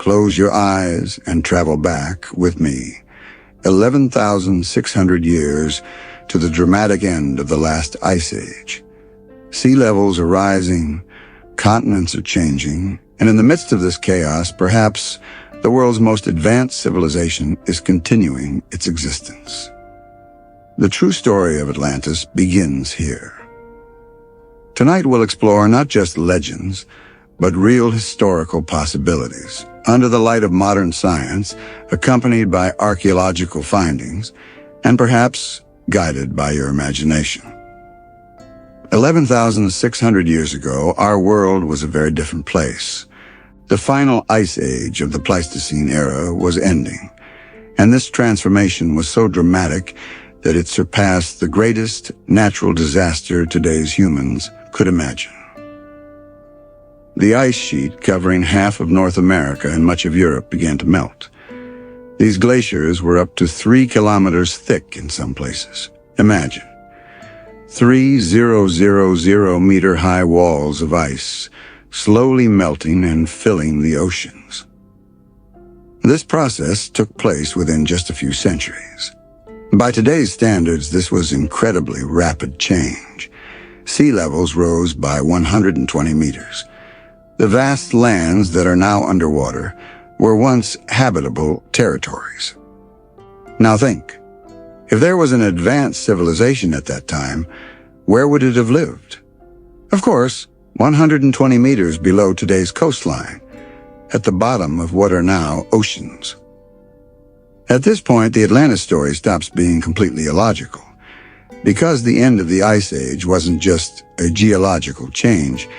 close your eyes and travel back with me 11,600 years to the dramatic end of the last ice age. Sea levels are rising, continents are changing, and in the midst of this chaos, perhaps the world's most advanced civilization is continuing its existence. The true story of Atlantis begins here. Tonight we'll explore not just legends, but real historical possibilities, under the light of modern science, accompanied by archaeological findings, and perhaps guided by your imagination. 11,600 years ago, our world was a very different place. The final ice age of the Pleistocene era was ending, and this transformation was so dramatic that it surpassed the greatest natural disaster today's humans could imagine. The ice sheet covering half of North America and much of Europe began to melt. These glaciers were up to 3 kilometers thick in some places. Imagine 3,000-meter high walls of ice slowly melting and filling the oceans. This process took place within just a few centuries. By today's standards, this was incredibly rapid change. Sea levels rose by 120 meters. The vast lands that are now underwater were once habitable territories. Now think, if there was an advanced civilization at that time, where would it have lived? Of course, 120 meters below today's coastline, at the bottom of what are now oceans. At this point, the Atlantis story stops being completely illogical. Because the end of the Ice Age wasn't just a geological change,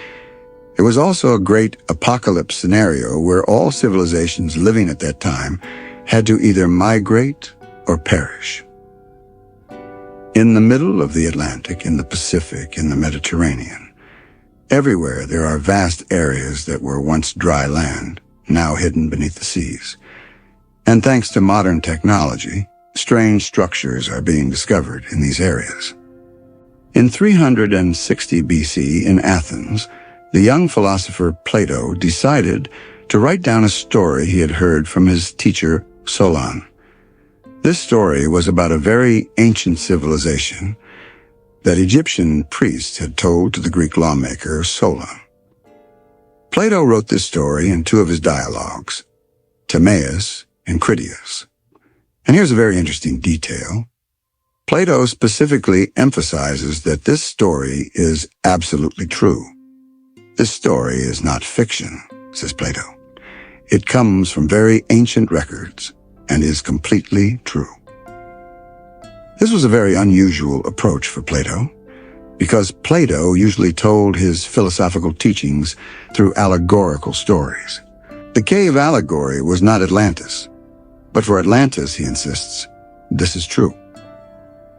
it was also a great apocalypse scenario where all civilizations living at that time had to either migrate or perish. In the middle of the Atlantic, in the Pacific, in the Mediterranean, everywhere there are vast areas that were once dry land, now hidden beneath the seas. And thanks to modern technology, strange structures are being discovered in these areas. In 360 BC in Athens, the young philosopher Plato decided to write down a story he had heard from his teacher Solon. This story was about a very ancient civilization that Egyptian priests had told to the Greek lawmaker Solon. Plato wrote this story in 2 of his dialogues, Timaeus and Critias. And here's a very interesting detail. Plato specifically emphasizes that this story is absolutely true. This story is not fiction, says Plato. It comes from very ancient records and is completely true. This was a very unusual approach for Plato, because Plato usually told his philosophical teachings through allegorical stories. The cave allegory was not Atlantis, but for Atlantis, he insists, this is true.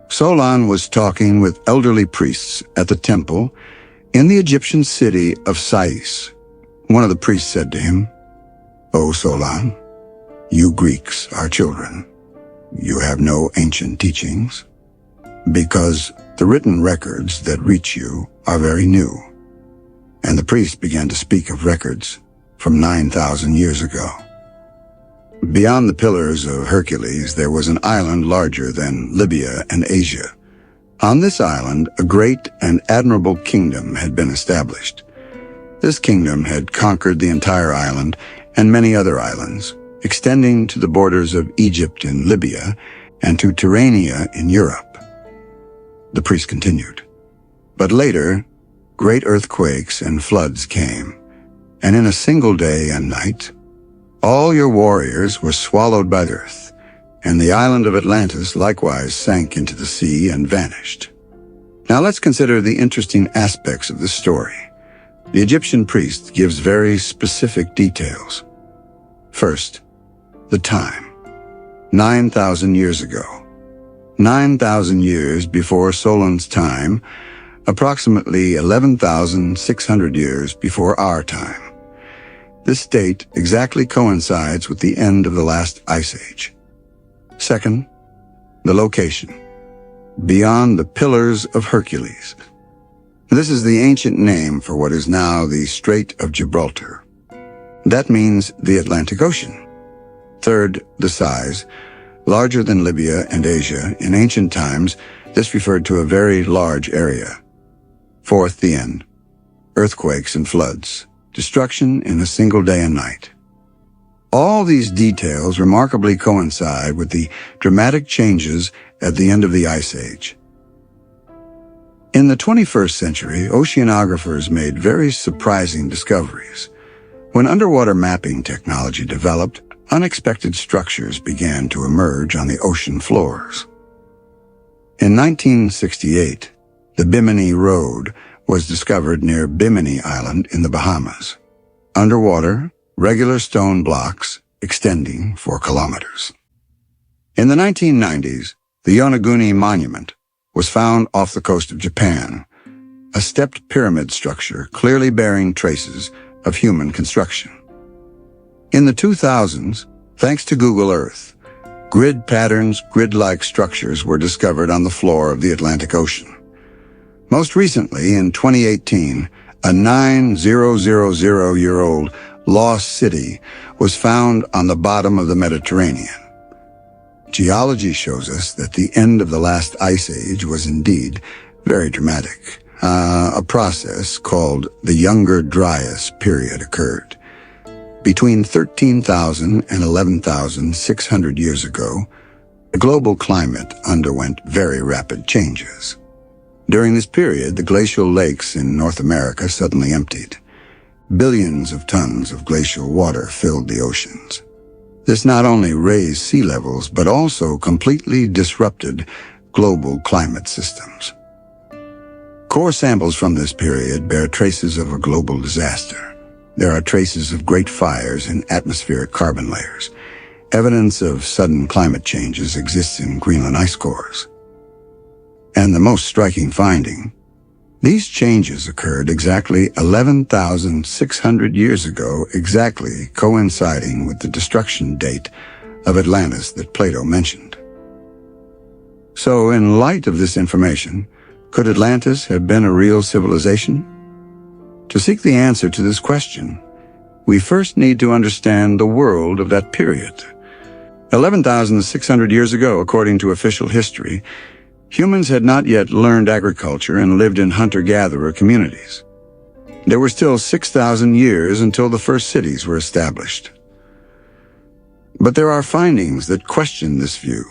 Solon was talking with elderly priests at the temple in the Egyptian city of Sais. One of the priests said to him, "O Solon, you Greeks are children. You have no ancient teachings, because the written records that reach you are very new." And the priest began to speak of records from 9,000 years ago. Beyond the Pillars of Hercules, there was an island larger than Libya and Asia. On this island, a great and admirable kingdom had been established. This kingdom had conquered the entire island and many other islands, extending to the borders of Egypt and Libya and to Tyrrhenia in Europe. The priest continued. But later, great earthquakes and floods came, and in a single day and night, all your warriors were swallowed by the earth, and the island of Atlantis likewise sank into the sea and vanished. Now let's consider the interesting aspects of this story. The Egyptian priest gives very specific details. First, the time. 9,000 years ago. 9,000 years before Solon's time, approximately 11,600 years before our time. This date exactly coincides with the end of the last ice age. Second, the location. Beyond the Pillars of Hercules. This is the ancient name for what is now the Strait of Gibraltar. That means the Atlantic Ocean. Third, the size. Larger than Libya and Asia, in ancient times, this referred to a very large area. Fourth, the end. Earthquakes and floods. Destruction in a single day and night. All these details remarkably coincide with the dramatic changes at the end of the Ice Age. In the 21st century, oceanographers made very surprising discoveries. When underwater mapping technology developed, unexpected structures began to emerge on the ocean floors. In 1968, the Bimini Road was discovered near Bimini Island in the Bahamas. Underwater, regular stone blocks extending for kilometers. In the 1990s, the Yonaguni Monument was found off the coast of Japan, a stepped pyramid structure clearly bearing traces of human construction. In the 2000s, thanks to Google Earth, grid patterns, grid-like structures were discovered on the floor of the Atlantic Ocean. Most recently, in 2018, a 9,000-year-old lost city was found on the bottom of the Mediterranean. Geology shows us that the end of the last ice age was indeed very dramatic. A process called the Younger Dryas period occurred. Between 13,000 and 11,600 years ago, the global climate underwent very rapid changes. During this period, the glacial lakes in North America suddenly emptied. Billions of tons of glacial water filled the oceans. This not only raised sea levels, but also completely disrupted global climate systems. Core samples from this period bear traces of a global disaster. There are traces of great fires in atmospheric carbon layers. Evidence of sudden climate changes exists in Greenland ice cores. And the most striking finding, these changes occurred exactly 11,600 years ago, exactly coinciding with the destruction date of Atlantis that Plato mentioned. So, in light of this information, could Atlantis have been a real civilization? To seek the answer to this question, we first need to understand the world of that period. 11,600 years ago, according to official history, humans had not yet learned agriculture and lived in hunter-gatherer communities. There were still 6,000 years until the first cities were established. But there are findings that question this view.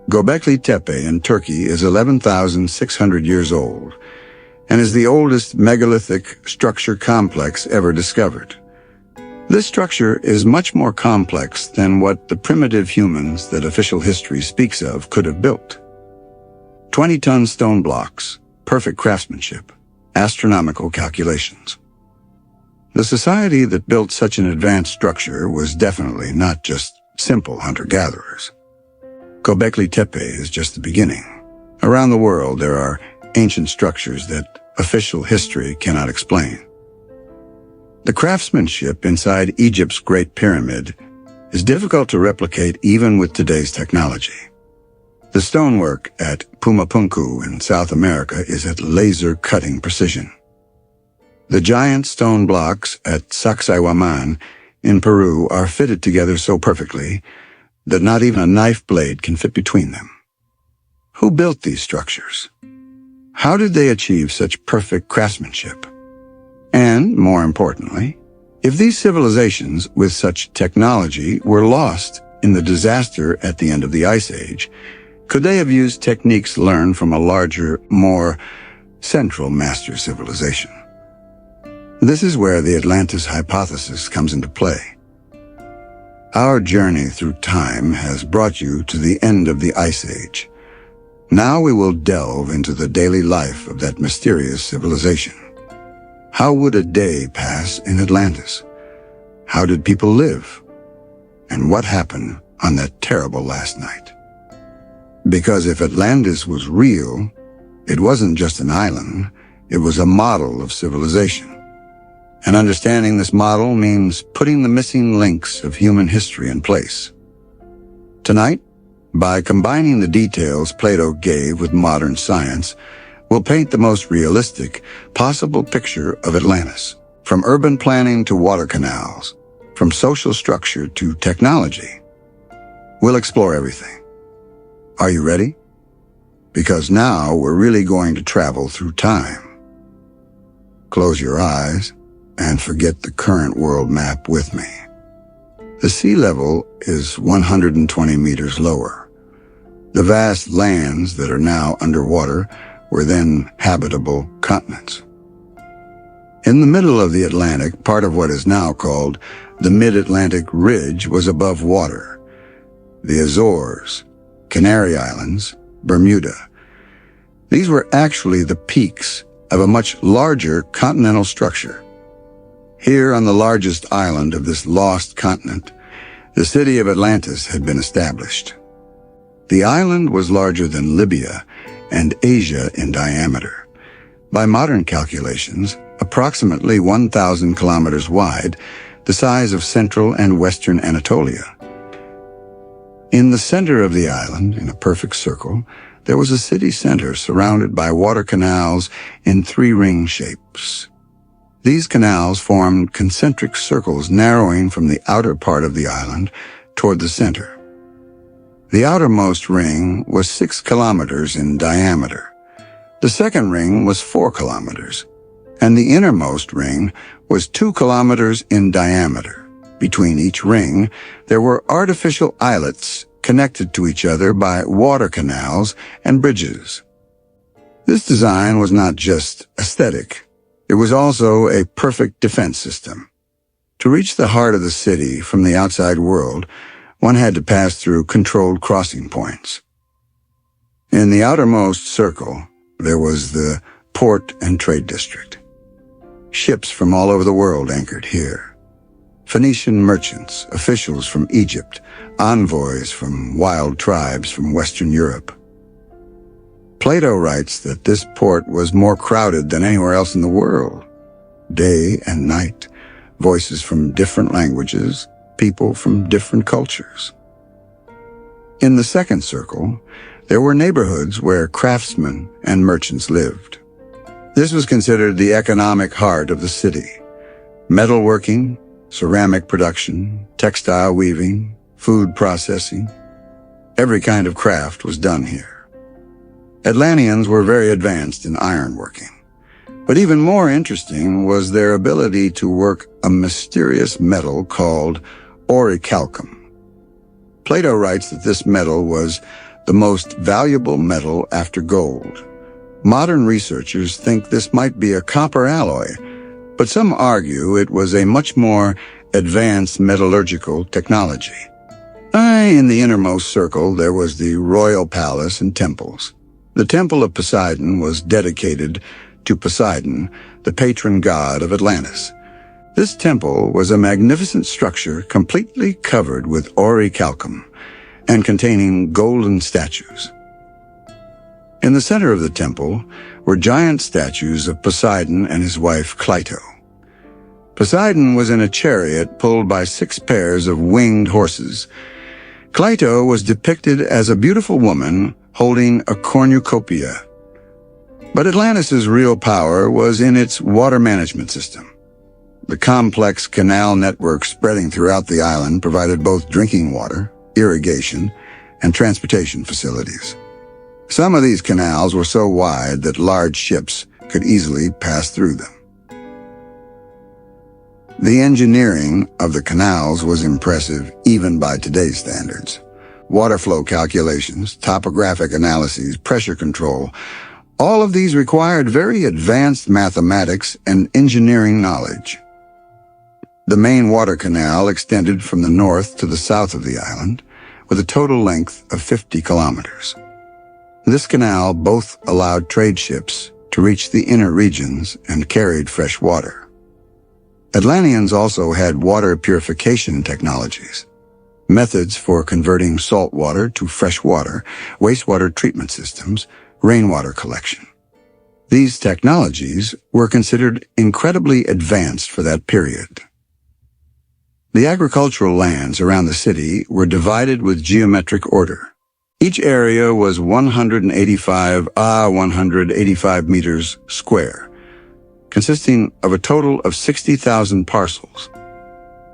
Göbekli Tepe in Turkey is 11,600 years old and is the oldest megalithic structure complex ever discovered. This structure is much more complex than what the primitive humans that official history speaks of could have built. 20-ton stone blocks, perfect craftsmanship, astronomical calculations. The society that built such an advanced structure was definitely not just simple hunter-gatherers. Göbekli Tepe is just the beginning. Around the world, there are ancient structures that official history cannot explain. The craftsmanship inside Egypt's Great Pyramid is difficult to replicate even with today's technology. The stonework at Pumapunku in South America is at laser-cutting precision. The giant stone blocks at Sacsayhuaman in Peru are fitted together so perfectly that not even a knife blade can fit between them. Who built these structures? How did they achieve such perfect craftsmanship? And, more importantly, if these civilizations with such technology were lost in the disaster at the end of the Ice Age, could they have used techniques learned from a larger, more central master civilization? This is where the Atlantis hypothesis comes into play. Our journey through time has brought you to the end of the Ice Age. Now we will delve into the daily life of that mysterious civilization. How would a day pass in Atlantis? How did people live? And what happened on that terrible last night? Because if Atlantis was real, it wasn't just an island, it was a model of civilization. And understanding this model means putting the missing links of human history in place. Tonight, by combining the details Plato gave with modern science, we'll paint the most realistic possible picture of Atlantis, from urban planning to water canals, from social structure to technology. We'll explore everything. Are you ready? Because now we're really going to travel through time. Close your eyes and forget the current world map with me. The sea level is 120 meters lower. The vast lands that are now underwater were then habitable continents. In the middle of the Atlantic, part of what is now called the Mid-Atlantic Ridge was above water. The Azores, Canary Islands, Bermuda. These were actually the peaks of a much larger continental structure. Here on the largest island of this lost continent, the city of Atlantis had been established. The island was larger than Libya and Asia in diameter. By modern calculations, approximately 1,000 kilometers wide, the size of central and western Anatolia. In the center of the island, in a perfect circle, there was a city center surrounded by water canals in three-ring shapes. These canals formed concentric circles narrowing from the outer part of the island toward the center. The outermost ring was 6 kilometers in diameter. The second ring was 4 kilometers, and the innermost ring was 2 kilometers in diameter. Between each ring, there were artificial islets connected to each other by water canals and bridges. This design was not just aesthetic. It was also a perfect defense system. To reach the heart of the city from the outside world, one had to pass through controlled crossing points. In the outermost circle, there was the port and trade district. Ships from all over the world anchored here. Phoenician merchants, officials from Egypt, envoys from wild tribes from Western Europe. Plato writes that this port was more crowded than anywhere else in the world. Day and night, voices from different languages, people from different cultures. In the second circle, there were neighborhoods where craftsmen and merchants lived. This was considered the economic heart of the city. Metalworking, ceramic production, textile weaving, food processing. Every kind of craft was done here. Atlanteans were very advanced in ironworking. But even more interesting was their ability to work a mysterious metal called orichalcum. Plato writes that this metal was the most valuable metal after gold. Modern researchers think this might be a copper alloy, but some argue it was a much more advanced metallurgical technology. In the innermost circle, there was the royal palace and temples. The Temple of Poseidon was dedicated to Poseidon, the patron god of Atlantis. This temple was a magnificent structure completely covered with orichalcum and containing golden statues. In the center of the temple were giant statues of Poseidon and his wife Cleito. Poseidon was in a chariot pulled by 6 pairs of winged horses. Cleito was depicted as a beautiful woman holding a cornucopia. But Atlantis's real power was in its water management system. The complex canal network spreading throughout the island provided both drinking water, irrigation, and transportation facilities. Some of these canals were so wide that large ships could easily pass through them. The engineering of the canals was impressive even by today's standards. Water flow calculations, topographic analyses, pressure control, all of these required very advanced mathematics and engineering knowledge. The main water canal extended from the north to the south of the island, with a total length of 50 kilometers. This canal both allowed trade ships to reach the inner regions and carried fresh water. Atlanteans also had water purification technologies, methods for converting salt water to fresh water, wastewater treatment systems, rainwater collection. These technologies were considered incredibly advanced for that period. The agricultural lands around the city were divided with geometric order. Each area was 185 meters square. consisting of a total of 60,000 parcels.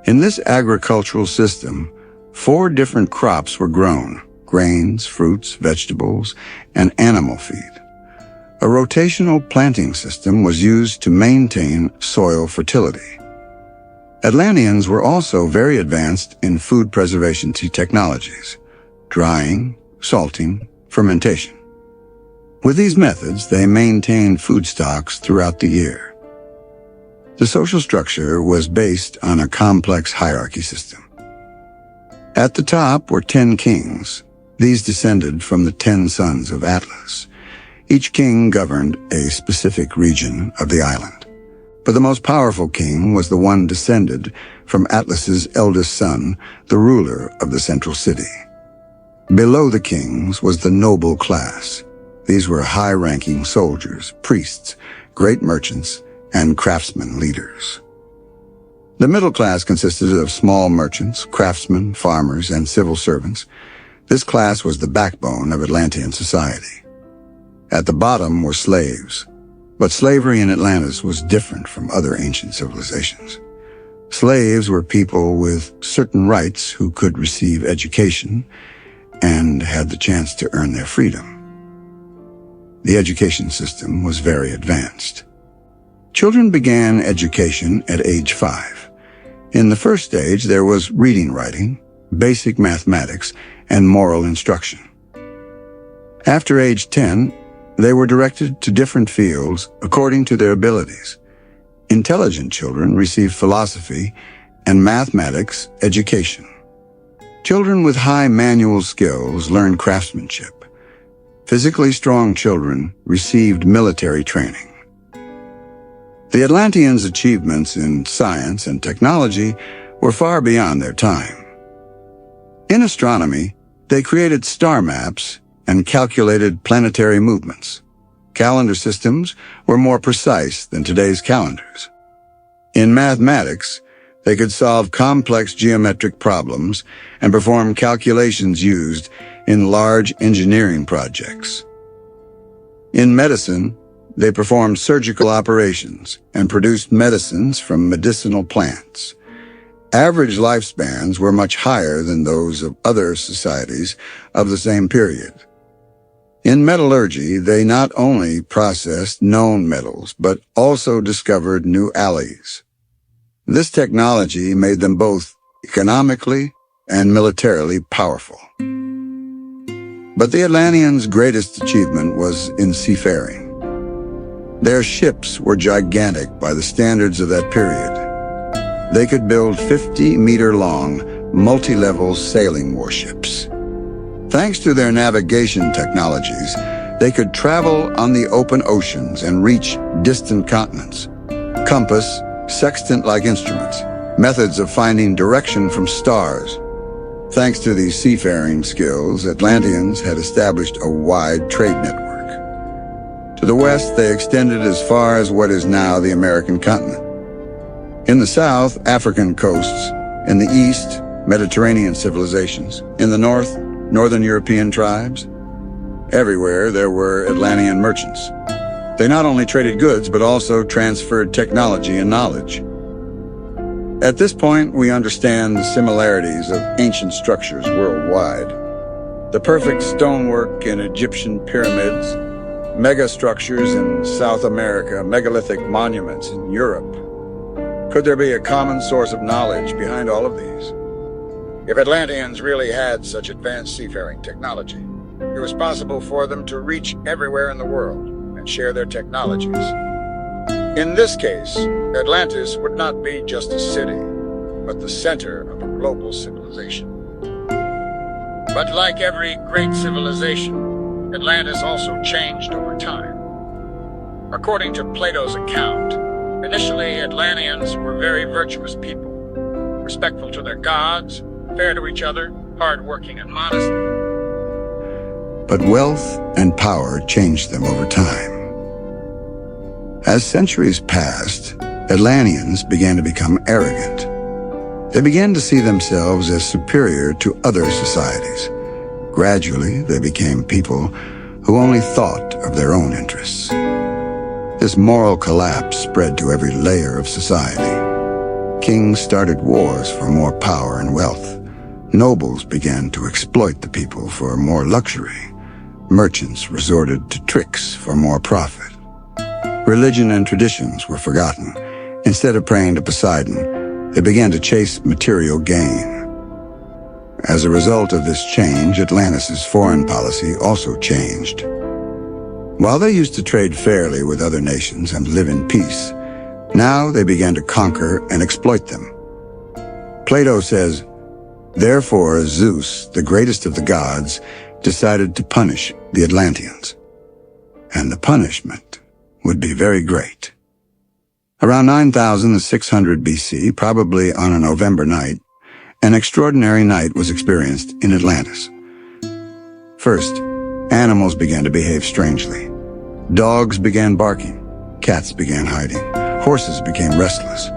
In this agricultural system, 4 different crops were grown: grains, fruits, vegetables, and animal feed. A rotational planting system was used to maintain soil fertility. Atlanteans were also very advanced in food preservation technologies: drying, salting, fermentation. With these methods, they maintained food stocks throughout the year. The social structure was based on a complex hierarchy system. At the top were 10 kings. These descended from the 10 sons of Atlas. Each king governed a specific region of the island. But the most powerful king was the one descended from Atlas's eldest son, the ruler of the central city. Below the kings was the noble class. These were high-ranking soldiers, priests, great merchants, and craftsmen leaders. The middle class consisted of small merchants, craftsmen, farmers, and civil servants. This class was the backbone of Atlantean society. At the bottom were slaves, but slavery in Atlantis was different from other ancient civilizations. Slaves were people with certain rights who could receive education and had the chance to earn their freedom. The education system was very advanced. Children began education at age 5. In the first stage, there was reading, writing, basic mathematics, and moral instruction. After age 10, they were directed to different fields according to their abilities. Intelligent children received philosophy and mathematics education. Children with high manual skills learned craftsmanship. Physically strong children received military training. The Atlanteans' achievements in science and technology were far beyond their time. In astronomy, they created star maps and calculated planetary movements. Calendar systems were more precise than today's calendars. In mathematics, they could solve complex geometric problems and perform calculations used in large engineering projects. In medicine, they performed surgical operations and produced medicines from medicinal plants. Average lifespans were much higher than those of other societies of the same period. In metallurgy, they not only processed known metals, but also discovered new alloys. This technology made them both economically and militarily powerful. But the Atlanteans' greatest achievement was in seafaring. Their ships were gigantic by the standards of that period. They could build 50-meter-long, multi-level sailing warships. Thanks to their navigation technologies, they could travel on the open oceans and reach distant continents. Compass, sextant-like instruments, methods of finding direction from stars. Thanks to these seafaring skills, Atlanteans had established a wide trade network. To the west, they extended as far as what is now the American continent. In the south, African coasts. In the east, Mediterranean civilizations. In the north, Northern European tribes. Everywhere, there were Atlantean merchants. They not only traded goods, but also transferred technology and knowledge. At this point, we understand the similarities of ancient structures worldwide. The perfect stonework in Egyptian pyramids, megastructures in South America, megalithic monuments in Europe. Could there be a common source of knowledge behind all of these? If Atlanteans really had such advanced seafaring technology, it was possible for them to reach everywhere in the world and share their technologies. In this case, Atlantis would not be just a city, but the center of a global civilization. But like every great civilization, Atlantis also changed over time. According to Plato's account, initially Atlanteans were very virtuous people, respectful to their gods, fair to each other, hardworking and modest. But wealth and power changed them over time. As centuries passed, Atlanteans began to become arrogant. They began to see themselves as superior to other societies. Gradually, they became people who only thought of their own interests. This moral collapse spread to every layer of society. Kings started wars for more power and wealth. Nobles began to exploit the people for more luxury. Merchants resorted to tricks for more profit. Religion and traditions were forgotten. Instead of praying to Poseidon, they began to chase material gain. As a result of this change, Atlantis' foreign policy also changed. While they used to trade fairly with other nations and live in peace, now they began to conquer and exploit them. Plato says, "Therefore Zeus, the greatest of the gods, decided to punish the Atlanteans. And the punishment would be very great." Around 9600 BC, probably on a November night, an extraordinary night was experienced in Atlantis. First, animals began to behave strangely. Dogs began barking, cats began hiding, horses became restless,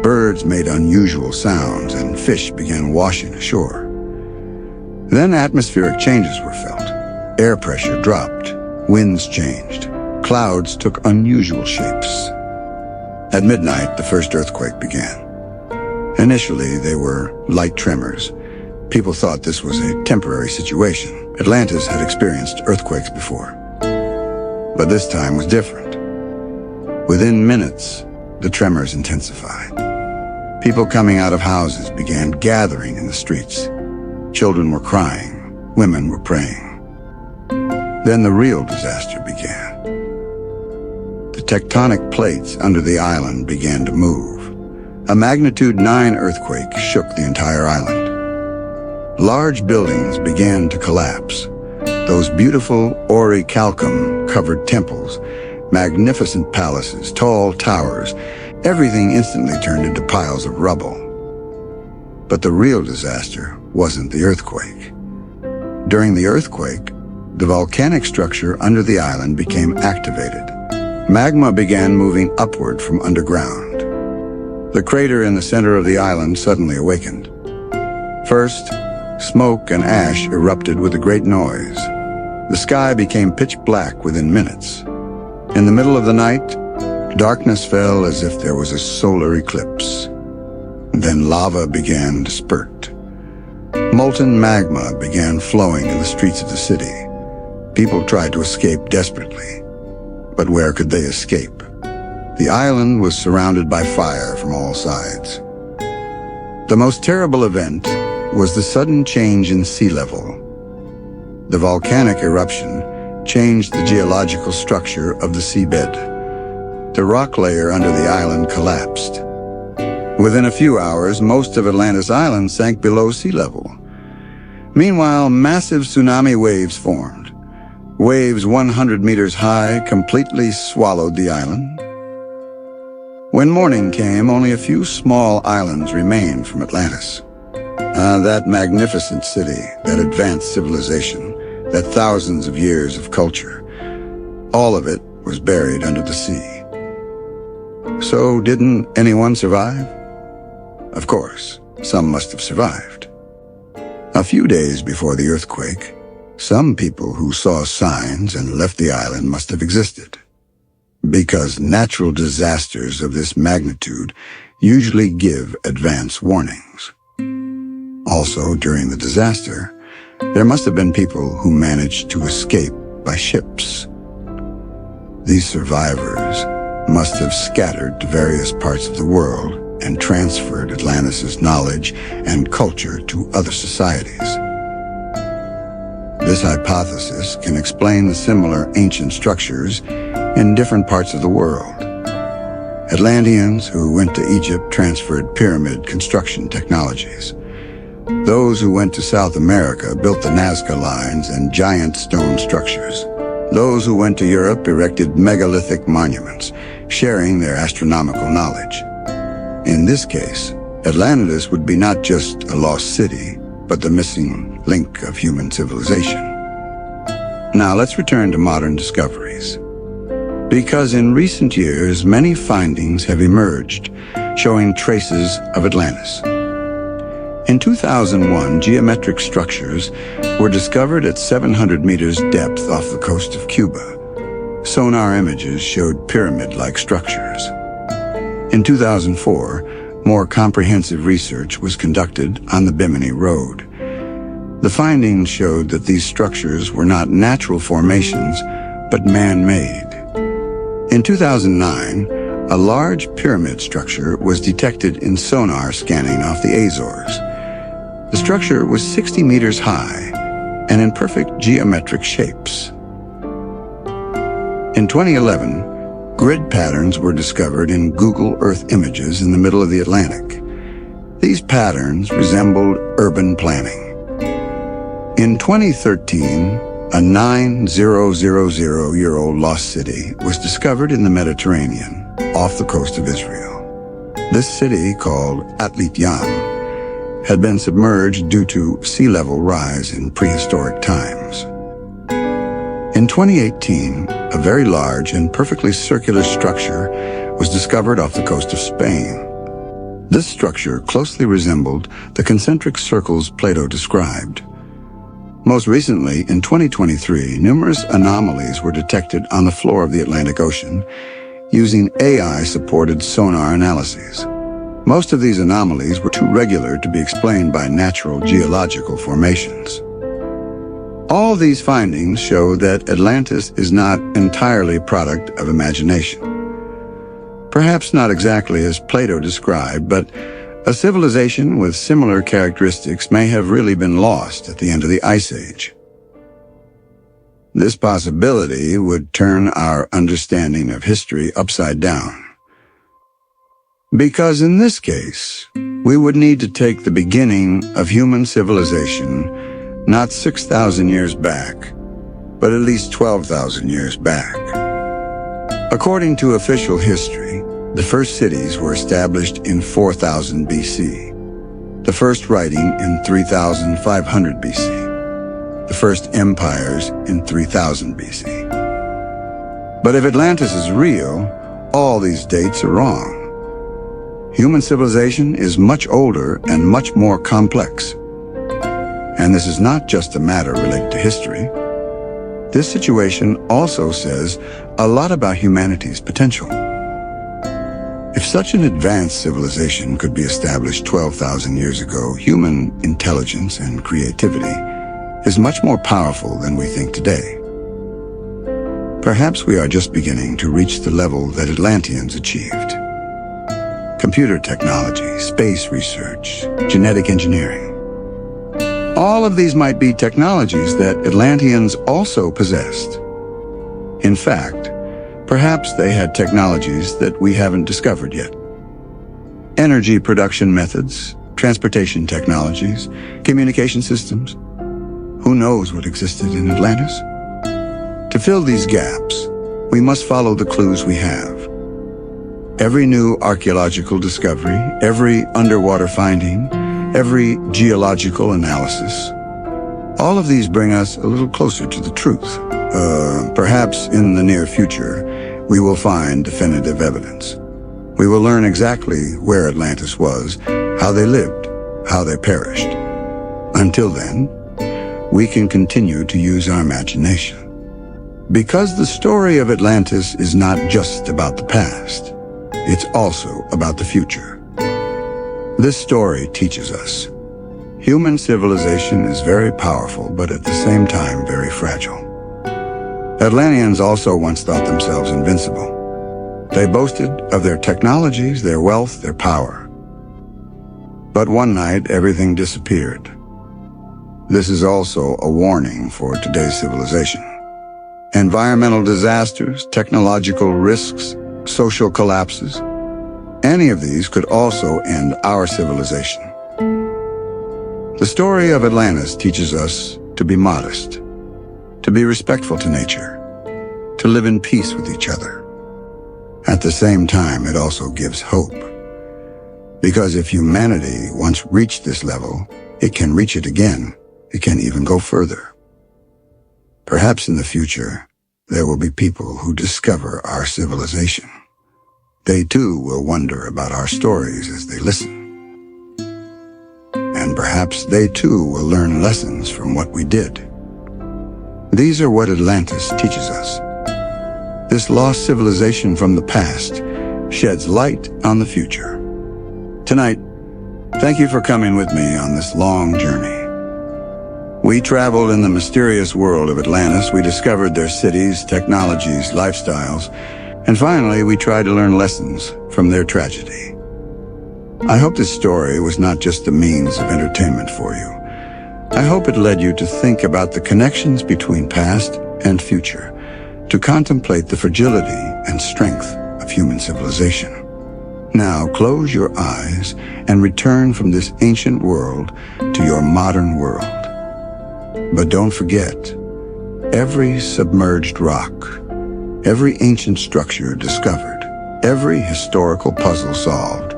birds made unusual sounds, and fish began washing ashore. Then atmospheric changes were felt. Air pressure dropped, winds changed, clouds took unusual shapes. At midnight, the first earthquake began. Initially, they were light tremors. People thought this was a temporary situation. Atlantis had experienced earthquakes before. But this time was different. Within minutes, the tremors intensified. People coming out of houses began gathering in the streets. Children were crying. Women were praying. Then the real disaster began. The tectonic plates under the island began to move. A magnitude 9 earthquake shook the entire island. Large buildings began to collapse. Those beautiful orichalcum-covered temples, magnificent palaces, tall towers, everything instantly turned into piles of rubble. But the real disaster wasn't the earthquake. During the earthquake, the volcanic structure under the island became activated. Magma began moving upward from underground. The crater in the center of the island suddenly awakened. First, smoke and ash erupted with a great noise. The sky became pitch black within minutes. In the middle of the night, darkness fell as if there was a solar eclipse. Then lava began to spurt. Molten magma began flowing in the streets of the city. People tried to escape desperately. But where could they escape? The island was surrounded by fire from all sides. The most terrible event was the sudden change in sea level. The volcanic eruption changed the geological structure of the seabed. The rock layer under the island collapsed. Within a few hours, most of Atlantis Island sank below sea level. Meanwhile, massive tsunami waves formed. Waves 100 meters high completely swallowed the island. When morning came, only a few small islands remained from Atlantis. That magnificent city, that advanced civilization, that thousands of years of culture, all of it was buried under the sea. So didn't anyone survive? Of course, some must have survived. A few days before the earthquake, some people who saw signs and left the island must have existed. Because natural disasters of this magnitude usually give advance warnings. Also, during the disaster, there must have been people who managed to escape by ships. These survivors must have scattered to various parts of the world and transferred Atlantis' knowledge and culture to other societies. This hypothesis can explain the similar ancient structures in different parts of the world. Atlanteans who went to Egypt transferred pyramid construction technologies. Those who went to South America built the Nazca lines and giant stone structures. Those who went to Europe erected megalithic monuments, sharing their astronomical knowledge. In this case, Atlantis would be not just a lost city, but the missing link of human civilization. Now let's return to modern discoveries. Because in recent years, many findings have emerged showing traces of Atlantis. In 2001, geometric structures were discovered at 700 meters depth off the coast of Cuba. sonar images showed pyramid-like structures. In 2004, more comprehensive research was conducted on the Bimini Road. The findings showed that these structures were not natural formations, but man-made. In 2009, a large pyramid structure was detected in sonar scanning off the Azores. The structure was 60 meters high and in perfect geometric shapes. In 2011, grid patterns were discovered in Google Earth images in the middle of the Atlantic. These patterns resembled urban planning. In 2013, a 9,000-year-old lost city was discovered in the Mediterranean, off the coast of Israel. This city, called Atlantis, had been submerged due to sea level rise in prehistoric times. In 2018, a very large and perfectly circular structure was discovered off the coast of Spain. This structure closely resembled the concentric circles Plato described. Most recently, in 2023, numerous anomalies were detected on the floor of the Atlantic Ocean using AI-supported sonar analyses. Most of these anomalies were too regular to be explained by natural geological formations. All these findings show that Atlantis is not entirely a product of imagination. Perhaps not exactly as Plato described, but a civilization with similar characteristics may have really been lost at the end of the Ice Age. This possibility would turn our understanding of history upside down. Because in this case, we would need to take the beginning of human civilization not 6,000 years back, but at least 12,000 years back. According to official history, the first cities were established in 4000 BC, the first writing in 3500 BC, the first empires in 3000 BC. But if Atlantis is real, all these dates are wrong. Human civilization is much older and much more complex. And this is not just a matter related to history. This situation also says a lot about humanity's potential. If such an advanced civilization could be established 12,000 years ago, human intelligence and creativity is much more powerful than we think today. Perhaps we are just beginning to reach the level that Atlanteans achieved. Computer technology, space research, genetic engineering. All of these might be technologies that Atlanteans also possessed. In fact, perhaps they had technologies that we haven't discovered yet. Energy production methods, transportation technologies, communication systems. Who knows what existed in Atlantis? To fill these gaps, we must follow the clues we have. Every new archaeological discovery, every underwater finding, every geological analysis. All of these bring us a little closer to the truth. Perhaps in the near future, we will find definitive evidence. We will learn exactly where Atlantis was, how they lived, how they perished. Until then, we can continue to use our imagination. Because the story of Atlantis is not just about the past, it's also about the future. This story teaches us human civilization is very powerful, but at the same time very fragile. Atlanteans also once thought themselves invincible. They boasted of their technologies, their wealth, their power. But one night, everything disappeared. This is also a warning for today's civilization. Environmental disasters, technological risks, social collapses, any of these could also end our civilization. The story of Atlantis teaches us to be modest, to be respectful to nature, to live in peace with each other. At the same time, it also gives hope. Because if humanity once reached this level, it can reach it again. It can even go further. Perhaps in the future, there will be people who discover our civilization. They too will wonder about our stories as they listen. And perhaps they too will learn lessons from what we did. These are what Atlantis teaches us. This lost civilization from the past sheds light on the future. Tonight, thank you for coming with me on this long journey. We traveled in the mysterious world of Atlantis. We discovered their cities, technologies, lifestyles, and finally, we tried to learn lessons from their tragedy. I hope this story was not just a means of entertainment for you. I hope it led you to think about the connections between past and future, to contemplate the fragility and strength of human civilization. Now, close your eyes and return from this ancient world to your modern world. But don't forget, every submerged rock, every ancient structure discovered, every historical puzzle solved,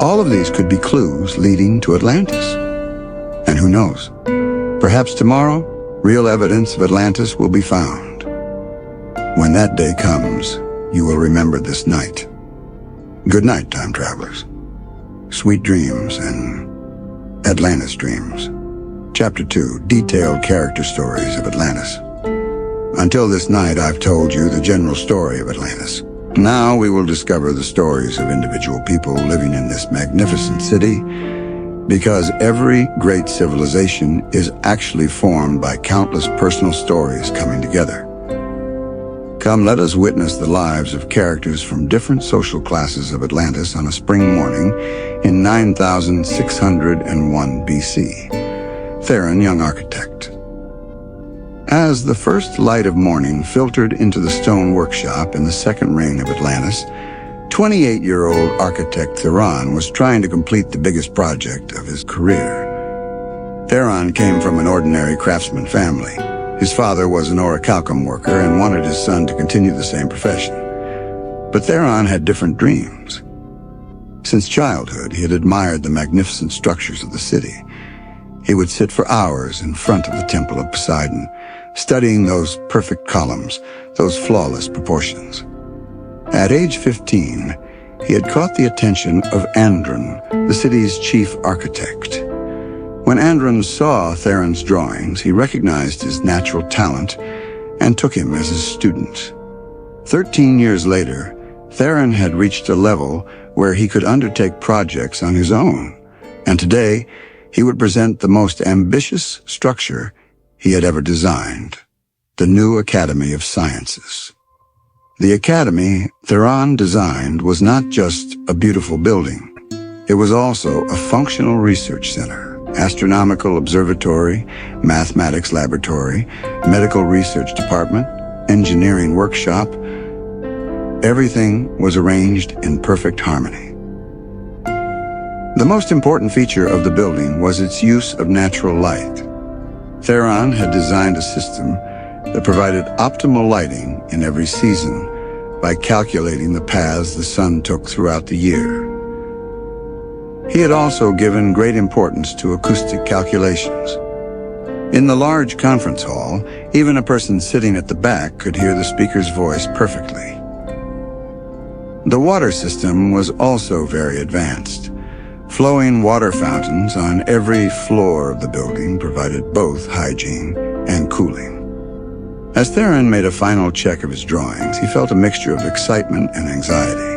all of these could be clues leading to Atlantis. And who knows, perhaps tomorrow, real evidence of Atlantis will be found. When that day comes, you will remember this night. Good night, time travelers. Sweet dreams and Atlantis dreams. Chapter 2, Detailed Character Stories of Atlantis. Until this night, I've told you the general story of Atlantis. Now we will discover the stories of individual people living in this magnificent city, because every great civilization is actually formed by countless personal stories coming together. Come, let us witness the lives of characters from different social classes of Atlantis on a spring morning in 9601 BC. Theron, young architect. As the first light of morning filtered into the stone workshop in the second ring of Atlantis, 28-year-old architect Theron was trying to complete the biggest project of his career. Theron came from an ordinary craftsman family. His father was an orichalcum worker and wanted his son to continue the same profession. But Theron had different dreams. Since childhood, he had admired the magnificent structures of the city. He would sit for hours in front of the Temple of Poseidon, studying those perfect columns, those flawless proportions. At age 15, he had caught the attention of Andron, the city's chief architect. When Andron saw Theron's drawings, he recognized his natural talent and took him as his student. 13 years later, Theron had reached a level where he could undertake projects on his own, and today he would present the most ambitious structure he had ever designed, the new Academy of Sciences. The academy Theron designed was not just a beautiful building. It was also a functional research center, astronomical observatory, mathematics laboratory, medical research department, engineering workshop. Everything was arranged in perfect harmony. The most important feature of the building was its use of natural light. Theron had designed a system that provided optimal lighting in every season by calculating the paths the sun took throughout the year. He had also given great importance to acoustic calculations. In the large conference hall, even a person sitting at the back could hear the speaker's voice perfectly. The water system was also very advanced. Flowing water fountains on every floor of the building provided both hygiene and cooling. As Theron made a final check of his drawings, he felt a mixture of excitement and anxiety,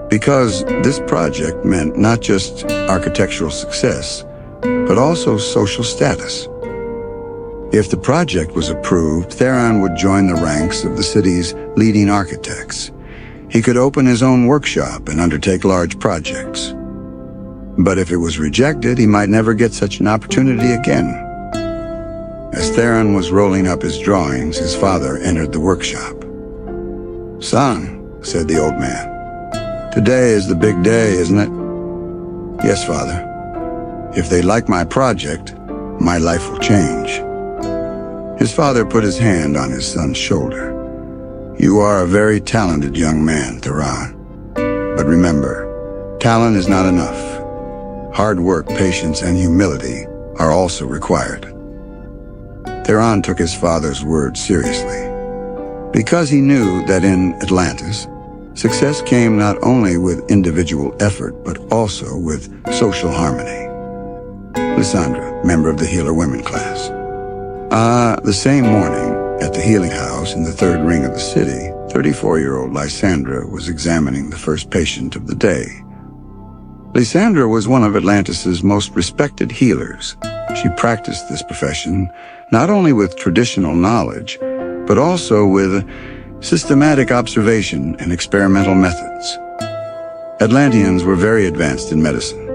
because this project meant not just architectural success, but also social status. If the project was approved, Theron would join the ranks of the city's leading architects. He could open his own workshop and undertake large projects. But if it was rejected, he might never get such an opportunity again. As Theron was rolling up his drawings, his father entered the workshop. "Son," said the old man, "today is the big day, isn't it?" "Yes, father. If they like my project, my life will change." His father put his hand on his son's shoulder. "You are a very talented young man, Theron. But remember, talent is not enough. Hard work, patience, and humility are also required." Theron took his father's words seriously, because he knew that in Atlantis, success came not only with individual effort, but also with social harmony. Lysandra, member of the Healer Women class. The same morning, at the healing house in the third ring of the city, 34-year-old Lysandra was examining the first patient of the day. Lysandra was one of Atlantis's most respected healers. She practiced this profession not only with traditional knowledge, but also with systematic observation and experimental methods. Atlanteans were very advanced in medicine.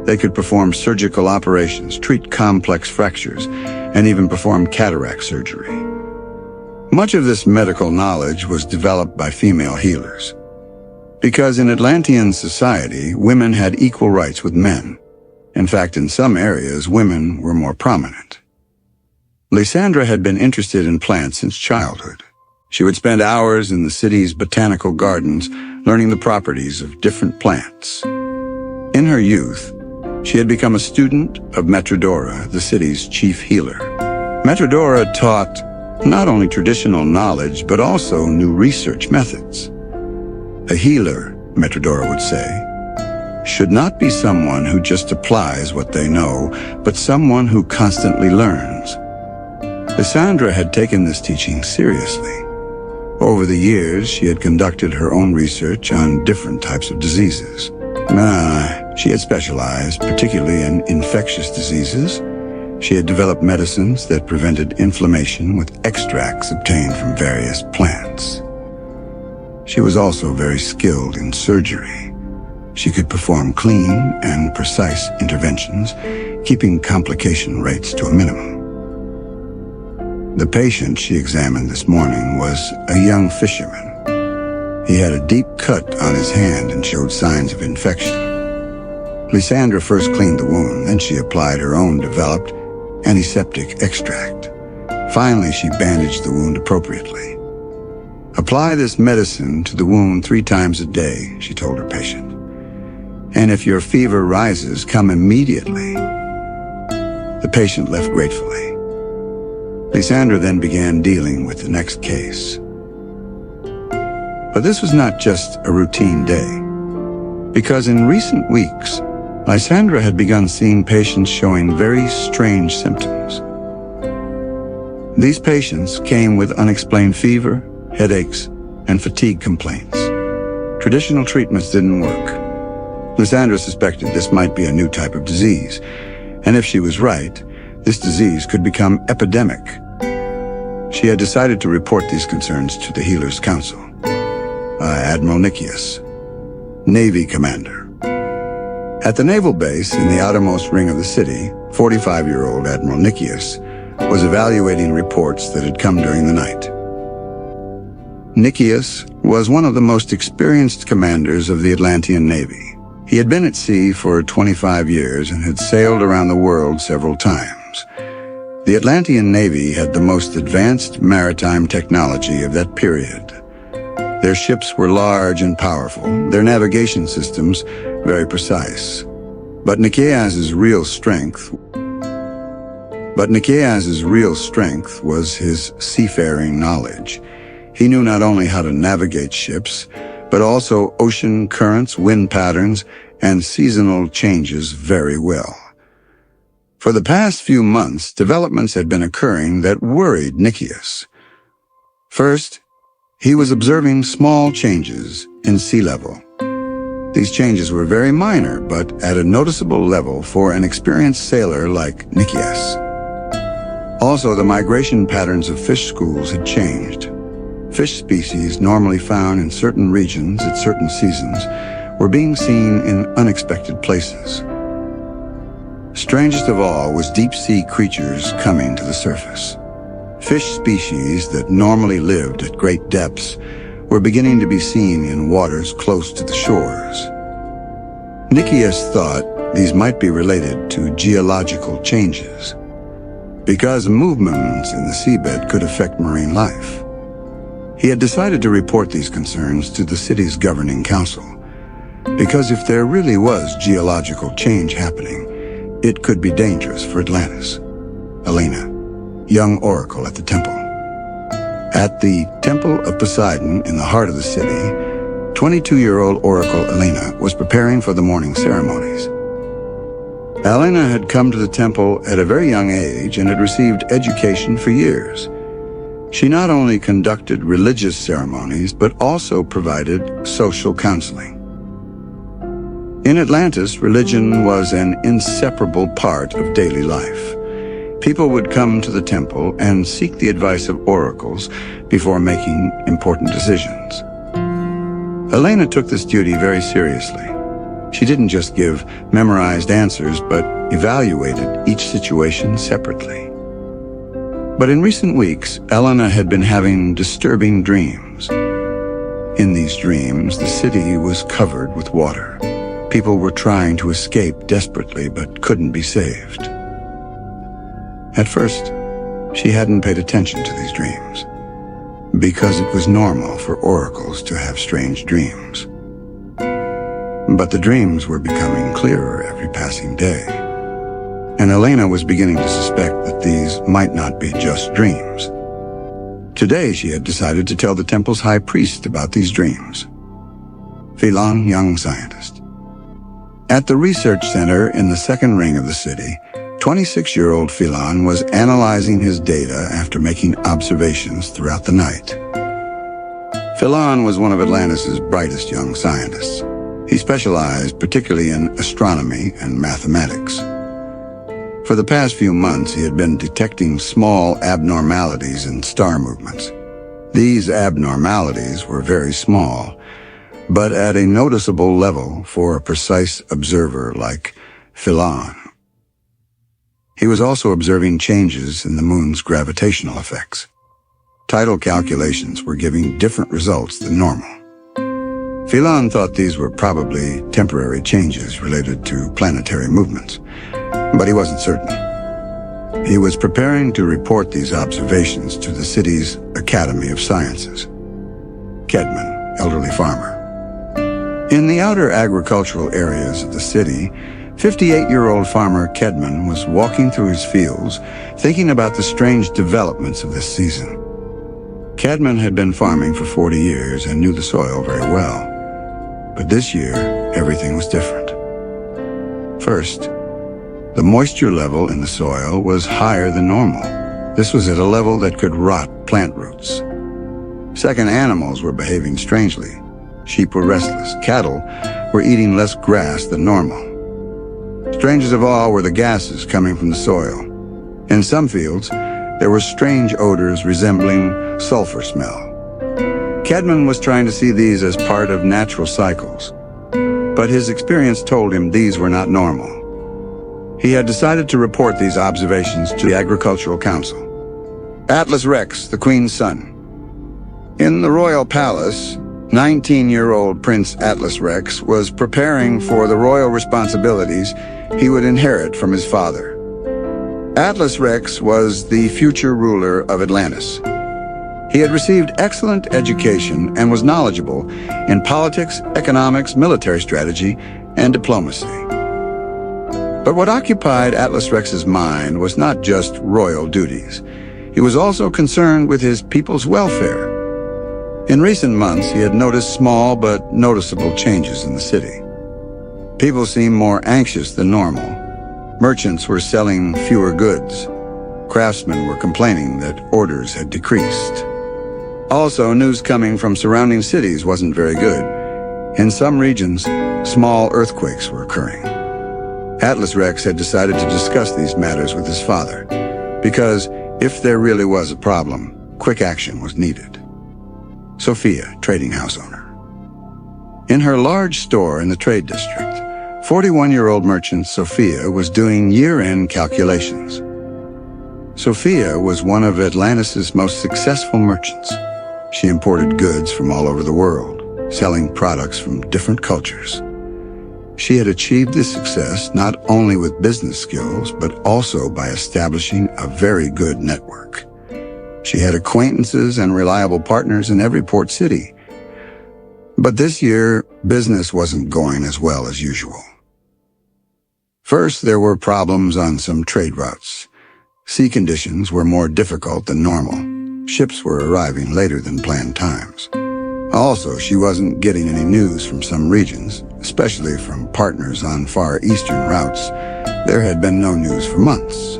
They could perform surgical operations, treat complex fractures, and even perform cataract surgery. Much of this medical knowledge was developed by female healers. Because in Atlantean society, women had equal rights with men. In fact, in some areas, women were more prominent. Lysandra had been interested in plants since childhood. She would spend hours in the city's botanical gardens learning the properties of different plants. In her youth, she had become a student of Metrodora, the city's chief healer. Metrodora taught not only traditional knowledge, but also new research methods. A healer, Metrodora would say, should not be someone who just applies what they know, but someone who constantly learns. Lysandra had taken this teaching seriously. Over the years, she had conducted her own research on different types of diseases. She had specialized particularly in infectious diseases. She had developed medicines that prevented inflammation with extracts obtained from various plants. She was also very skilled in surgery. She could perform clean and precise interventions, keeping complication rates to a minimum. The patient she examined this morning was a young fisherman. He had a deep cut on his hand and showed signs of infection. Lysandra first cleaned the wound, then she applied her own developed antiseptic extract. Finally, she bandaged the wound appropriately. Apply this medicine to the wound 3 times a day, she told her patient. And if your fever rises, come immediately. The patient left gratefully. Lysandra then began dealing with the next case. But this was not just a routine day, because in recent weeks, Lysandra had begun seeing patients showing very strange symptoms. These patients came with unexplained fever, headaches, and fatigue complaints. Traditional treatments didn't work. Lysandra suspected this might be a new type of disease, and if she was right, this disease could become epidemic. She had decided to report these concerns to the Healers' Council. Admiral Nicias, Navy Commander. At the naval base in the outermost ring of the city, 45-year-old Admiral Nicias was evaluating reports that had come during the night. Nicias was one of the most experienced commanders of the Atlantean Navy. He had been at sea for 25 years and had sailed around the world several times. The Atlantean Navy had the most advanced maritime technology of that period. Their ships were large and powerful, their navigation systems very precise. But Nicias's real strength was his seafaring knowledge. He knew not only how to navigate ships, but also ocean currents, wind patterns, and seasonal changes very well. For the past few months, developments had been occurring that worried Nicias. First, he was observing small changes in sea level. These changes were very minor, but at a noticeable level for an experienced sailor like Nicias. Also, the migration patterns of fish schools had changed. Fish species normally found in certain regions at certain seasons were being seen in unexpected places. Strangest of all was deep-sea creatures coming to the surface. Fish species that normally lived at great depths were beginning to be seen in waters close to the shores. Nicias thought these might be related to geological changes, because movements in the seabed could affect marine life. He had decided to report these concerns to the city's governing council, because if there really was geological change happening, it could be dangerous for Atlantis. Elena, young oracle at the temple. At the Temple of Poseidon in the heart of the city, 22-year-old oracle Elena was preparing for the morning ceremonies. Elena had come to the temple at a very young age and had received education for years. She not only conducted religious ceremonies, but also provided social counseling. In Atlantis, religion was an inseparable part of daily life. People would come to the temple and seek the advice of oracles before making important decisions. Elena took this duty very seriously. She didn't just give memorized answers, but evaluated each situation separately. But in recent weeks, Elena had been having disturbing dreams. In these dreams, the city was covered with water. People were trying to escape desperately, but couldn't be saved. At first, she hadn't paid attention to these dreams, because it was normal for oracles to have strange dreams. But the dreams were becoming clearer every passing day, and Elena was beginning to suspect that these might not be just dreams. Today, she had decided to tell the temple's high priest about these dreams. Philan, young scientist. At the research center in the second ring of the city, 26-year-old Philan was analyzing his data after making observations throughout the night. Philan was one of Atlantis' brightest young scientists. He specialized particularly in astronomy and mathematics. For the past few months, he had been detecting small abnormalities in star movements. These abnormalities were very small, but at a noticeable level for a precise observer like Philan. He was also observing changes in the moon's gravitational effects. Tidal calculations were giving different results than normal. Philan thought these were probably temporary changes related to planetary movements, but he wasn't certain. He was preparing to report these observations to the city's Academy of Sciences. Kedman, elderly farmer. In the outer agricultural areas of the city, 58-year-old farmer Kedman was walking through his fields, thinking about the strange developments of this season. Kedman had been farming for 40 years and knew the soil very well. But this year, everything was different. First, the moisture level in the soil was higher than normal. This was at a level that could rot plant roots. Second, animals were behaving strangely. Sheep were restless. Cattle were eating less grass than normal. Strangest of all were the gases coming from the soil. In some fields, there were strange odors resembling sulfur smell. Kedman was trying to see these as part of natural cycles, but his experience told him these were not normal. He had decided to report these observations to the Agricultural Council. Atlas Rex, the Queen's son. In the royal palace, 19-year-old Prince Atlas Rex was preparing for the royal responsibilities he would inherit from his father. Atlas Rex was the future ruler of Atlantis. He had received excellent education and was knowledgeable in politics, economics, military strategy, and diplomacy. But what occupied Atlas Rex's mind was not just royal duties. He was also concerned with his people's welfare. In recent months, he had noticed small but noticeable changes in the city. People seemed more anxious than normal. Merchants were selling fewer goods. Craftsmen were complaining that orders had decreased. Also, news coming from surrounding cities wasn't very good. In some regions, small earthquakes were occurring. Atlas Rex had decided to discuss these matters with his father, because if there really was a problem, quick action was needed. Sophia, trading house owner. In her large store in the trade district, 41-year-old merchant Sophia was doing year-end calculations. Sophia was one of Atlantis' most successful merchants. She imported goods from all over the world, selling products from different cultures. She had achieved this success not only with business skills, but also by establishing a very good network. She had acquaintances and reliable partners in every port city. But this year, business wasn't going as well as usual. First, there were problems on some trade routes. Sea conditions were more difficult than normal. Ships were arriving later than planned times. Also, she wasn't getting any news from some regions, especially from partners on Far Eastern routes. There had been no news for months.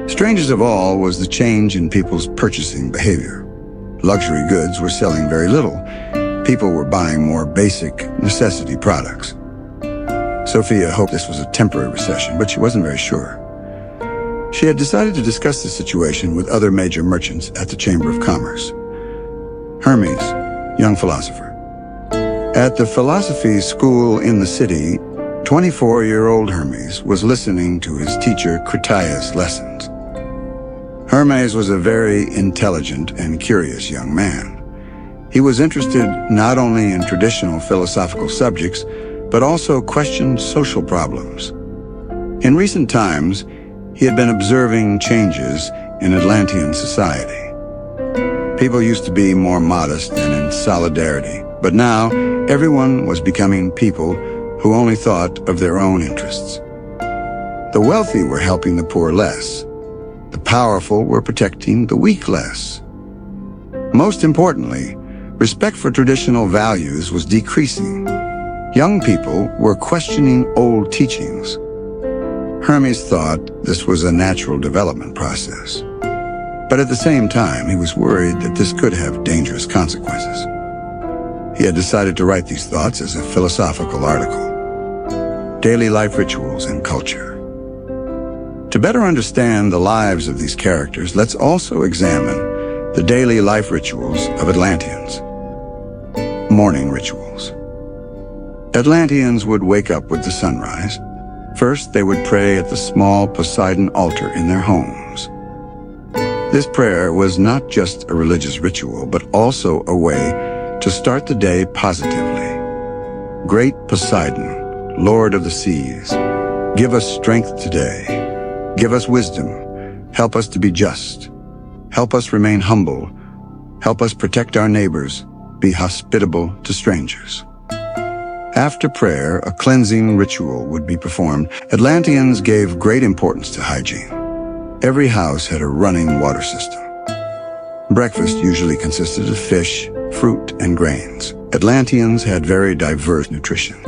Strangest of all was the change in people's purchasing behavior. Luxury goods were selling very little. People were buying more basic necessity products. Sophia hoped this was a temporary recession, but she wasn't very sure. She had decided to discuss the situation with other major merchants at the Chamber of Commerce. Hermes, young philosopher. At the philosophy school in the city, 24-year-old Hermes was listening to his teacher Critias' lessons. Hermes was a very intelligent and curious young man. He was interested not only in traditional philosophical subjects, but also questioned social problems. In recent times, he had been observing changes in Atlantean society. People used to be more modest and in solidarity, but now everyone was becoming people who only thought of their own interests. The wealthy were helping the poor less. The powerful were protecting the weak less. Most importantly, respect for traditional values was decreasing. Young people were questioning old teachings. Hermes thought this was a natural development process. But at the same time, he was worried that this could have dangerous consequences. He had decided to write these thoughts as a philosophical article. Daily life rituals and culture. To better understand the lives of these characters, let's also examine the daily life rituals of Atlanteans. Morning rituals. Atlanteans would wake up with the sunrise. First, they would pray at the small Poseidon altar in their homes. This prayer was not just a religious ritual, but also a way to start the day positively. Great Poseidon, Lord of the seas, give us strength today. Give us wisdom. Help us to be just. Help us remain humble. Help us protect our neighbors. Be hospitable to strangers. After prayer, a cleansing ritual would be performed. Atlanteans gave great importance to hygiene. Every house had a running water system. Breakfast usually consisted of fish, fruit, and grains. Atlanteans had very diverse nutrition.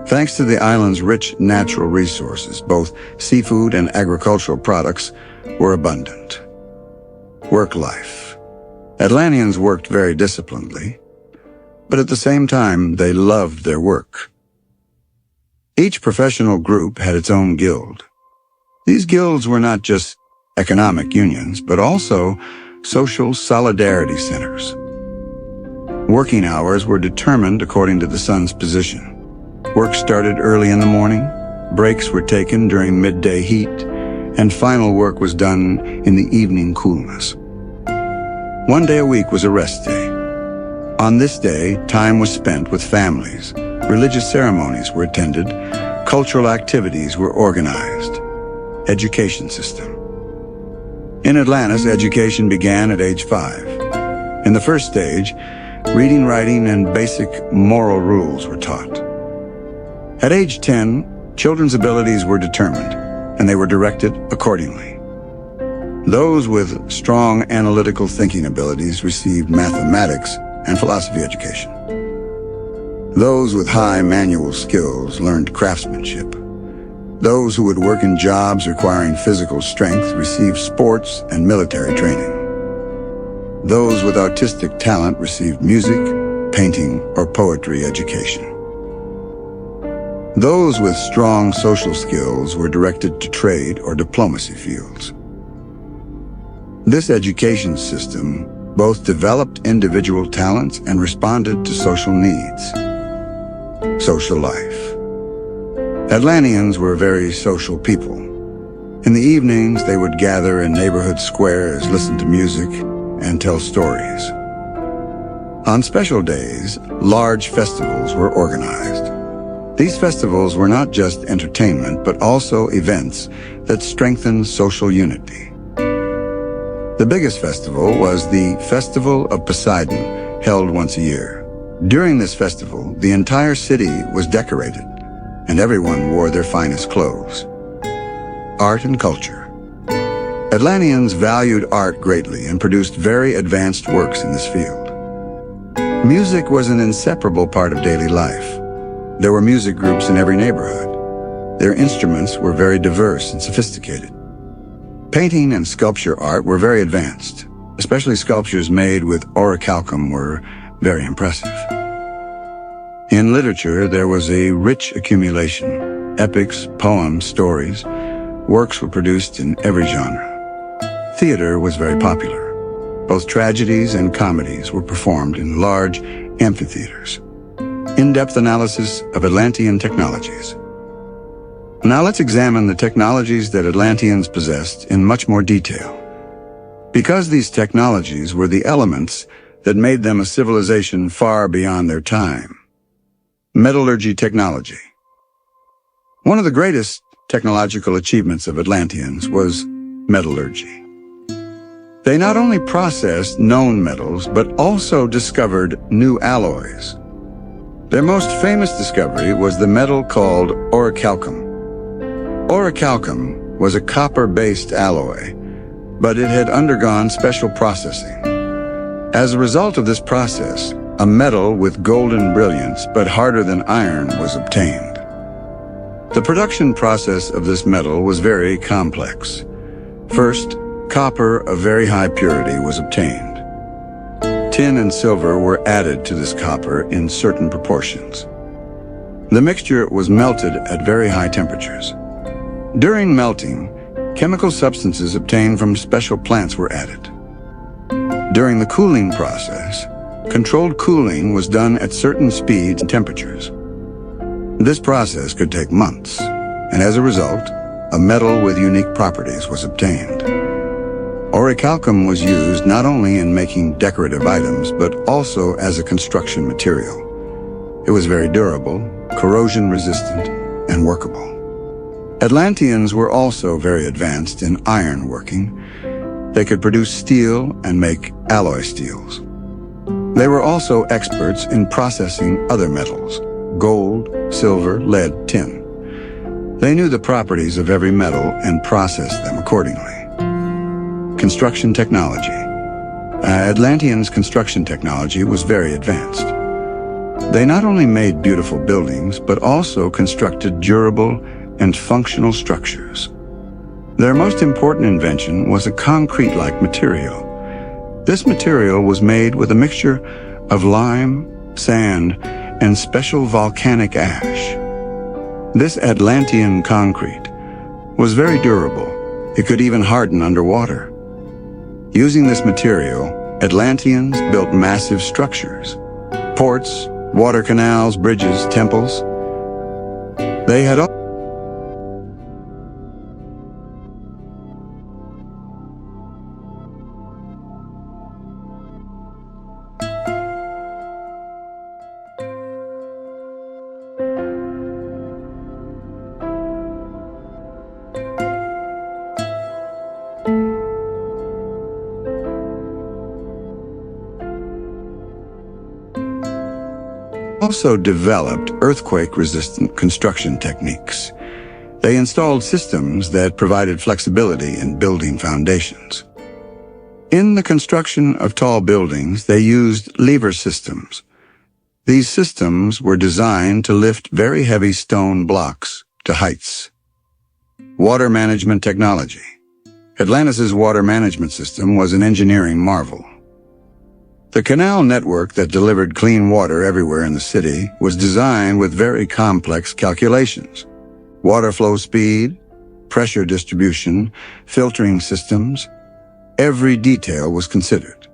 Thanks to the island's rich natural resources, both seafood and agricultural products were abundant. Work life. Atlanteans worked very disciplinedly, but at the same time, they loved their work. Each professional group had its own guild. These guilds were not just economic unions, but also social solidarity centers. Working hours were determined according to the sun's position. Work started early in the morning, breaks were taken during midday heat, and final work was done in the evening coolness. One day a week was a rest day. On this day, time was spent with families, religious ceremonies were attended, cultural activities were organized. Education system. In Atlantis, education began at age 5. In the first stage, reading, writing, and basic moral rules were taught. At age 10, children's abilities were determined, and they were directed accordingly. Those with strong analytical thinking abilities received mathematics and philosophy education. Those with high manual skills learned craftsmanship. Those who would work in jobs requiring physical strength received sports and military training. Those with artistic talent received music, painting, or poetry education. Those with strong social skills were directed to trade or diplomacy fields. This education system both developed individual talents and responded to social needs. Social life. Atlanteans were very social people. In the evenings, they would gather in neighborhood squares, listen to music, and tell stories. On special days, large festivals were organized. These festivals were not just entertainment, but also events that strengthened social unity. The biggest festival was the Festival of Poseidon, held once a year. During this festival, the entire city was decorated, and everyone wore their finest clothes. Art and culture. Atlanteans valued art greatly and produced very advanced works in this field. Music was an inseparable part of daily life. There were music groups in every neighborhood. Their instruments were very diverse and sophisticated. Painting and sculpture art were very advanced. Especially sculptures made with orichalcum were very impressive. In literature, there was a rich accumulation. Epics, poems, stories, works were produced in every genre. Theater was very popular. Both tragedies and comedies were performed in large amphitheaters. In-depth analysis of Atlantean technologies. Now let's examine the technologies that Atlanteans possessed in much more detail. Because these technologies were the elements that made them a civilization far beyond their time. Metallurgy technology. One of the greatest technological achievements of Atlanteans was metallurgy. They not only processed known metals, but also discovered new alloys. Their most famous discovery was the metal called orichalcum. Orichalcum was a copper-based alloy, but it had undergone special processing. As a result of this process, a metal with golden brilliance but harder than iron was obtained. The production process of this metal was very complex. First, copper of very high purity was obtained. Tin and silver were added to this copper in certain proportions. The mixture was melted at very high temperatures. During melting, chemical substances obtained from special plants were added. During the cooling process, controlled cooling was done at certain speeds and temperatures. This process could take months, and as a result, a metal with unique properties was obtained. Orichalcum was used not only in making decorative items, but also as a construction material. It was very durable, corrosion-resistant, and workable. Atlanteans were also very advanced in iron working. They could produce steel and make alloy steels. They were also experts in processing other metals, gold, silver, lead, tin. They knew the properties of every metal and processed them accordingly. Construction technology. Atlanteans' construction technology was very advanced. They not only made beautiful buildings, but also constructed durable and functional structures. Their most important invention was a concrete-like material. This material was made with a mixture of lime, sand, and special volcanic ash. This Atlantean concrete was very durable. It could even harden underwater. Using this material, Atlanteans built massive structures, ports, water canals, bridges, temples. They had also developed earthquake-resistant construction techniques. They installed systems that provided flexibility in building foundations. In the construction of tall buildings, they used lever systems. These systems were designed to lift very heavy stone blocks to heights. Water management technology. Atlantis' water management system was an engineering marvel. The canal network that delivered clean water everywhere in the city was designed with very complex calculations. Water flow speed, pressure distribution, filtering systems, every detail was considered.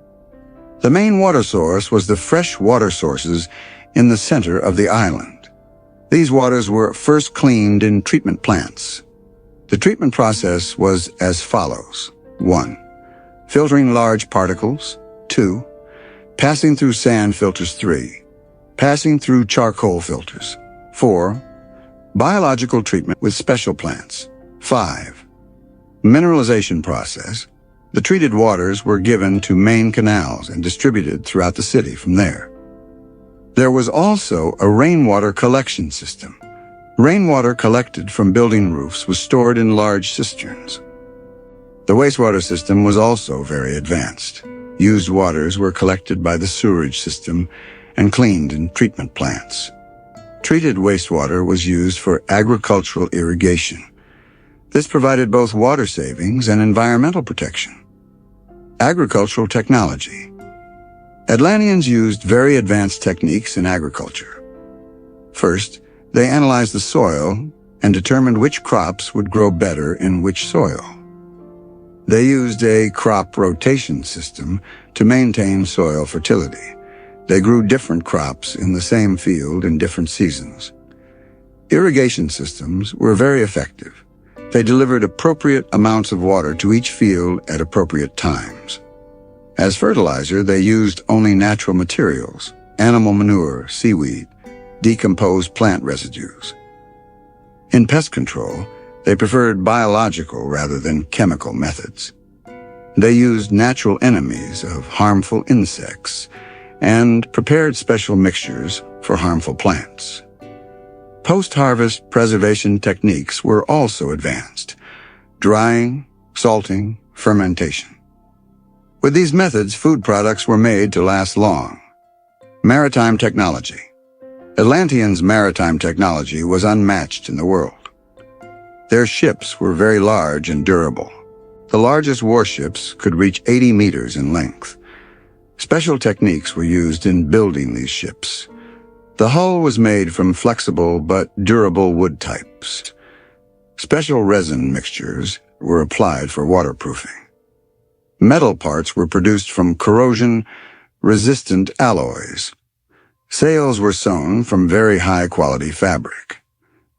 The main water source was the fresh water sources in the center of the island. These waters were first cleaned in treatment plants. The treatment process was as follows. 1. Filtering large particles. 2. Passing through sand filters. 3. Passing through charcoal filters. 4. Biological treatment with special plants. 5. Mineralization process. The treated waters were given to main canals and distributed throughout the city from there. There was also a rainwater collection system. Rainwater collected from building roofs was stored in large cisterns. The wastewater system was also very advanced. Used waters were collected by the sewerage system and cleaned in treatment plants. Treated wastewater was used for agricultural irrigation. This provided both water savings and environmental protection. Agricultural technology. Atlanteans used very advanced techniques in agriculture. First, they analyzed the soil and determined which crops would grow better in which soil. They used a crop rotation system to maintain soil fertility. They grew different crops in the same field in different seasons. Irrigation systems were very effective. They delivered appropriate amounts of water to each field at appropriate times. As fertilizer, they used only natural materials, animal manure, seaweed, decomposed plant residues. In pest control, they preferred biological rather than chemical methods. They used natural enemies of harmful insects and prepared special mixtures for harmful plants. Post-harvest preservation techniques were also advanced: drying, salting, fermentation. With these methods, food products were made to last long. Maritime technology. Atlanteans' maritime technology was unmatched in the world. Their ships were very large and durable. The largest warships could reach 80 meters in length. Special techniques were used in building these ships. The hull was made from flexible but durable wood types. Special resin mixtures were applied for waterproofing. Metal parts were produced from corrosion-resistant alloys. Sails were sewn from very high-quality fabric.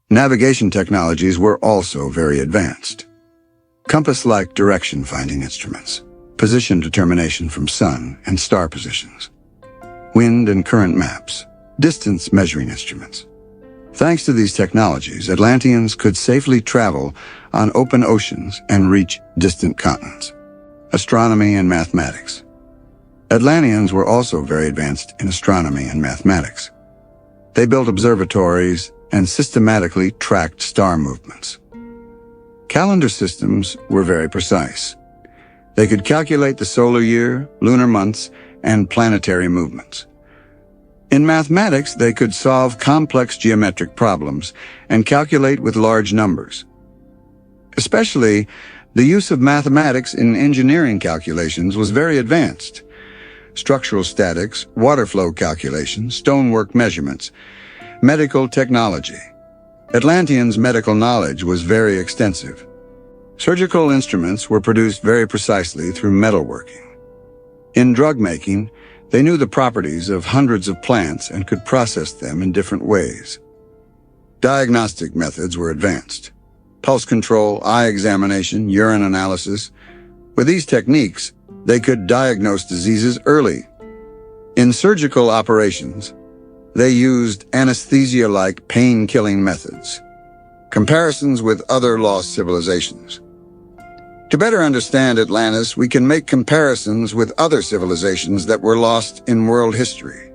Navigation technologies were also very advanced. Compass-like direction-finding instruments, position determination from sun and star positions, wind and current maps, distance measuring instruments. Thanks to these technologies, Atlanteans could safely travel on open oceans and reach distant continents. Astronomy and mathematics. Atlanteans were also very advanced in astronomy and mathematics. They built observatories and systematically tracked star movements. Calendar systems were very precise. They could calculate the solar year, lunar months, and planetary movements. In mathematics, they could solve complex geometric problems and calculate with large numbers. Especially, the use of mathematics in engineering calculations was very advanced. Structural statics, water flow calculations, stonework measurements, medical technology. Atlanteans' medical knowledge was very extensive. Surgical instruments were produced very precisely through metalworking. In drug making, they knew the properties of hundreds of plants and could process them in different ways. Diagnostic methods were advanced. Pulse control, eye examination, urine analysis. With these techniques, they could diagnose diseases early. In surgical operations, they used anesthesia-like pain-killing methods. Comparisons with other lost civilizations. To better understand Atlantis, we can make comparisons with other civilizations that were lost in world history.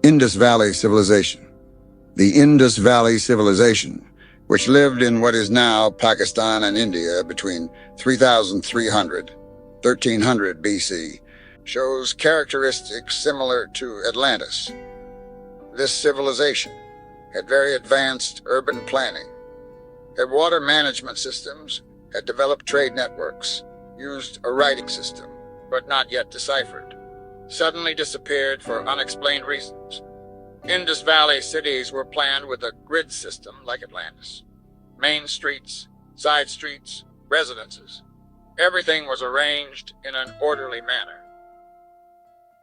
Indus Valley Civilization. The Indus Valley Civilization, which lived in what is now Pakistan and India between 3,300 1300 BC, shows characteristics similar to Atlantis. This civilization had very advanced urban planning, had water management systems, had developed trade networks, used a writing system, but not yet deciphered, suddenly disappeared for unexplained reasons. Indus Valley cities were planned with a grid system like Atlantis. Main streets, side streets, residences. Everything was arranged in an orderly manner.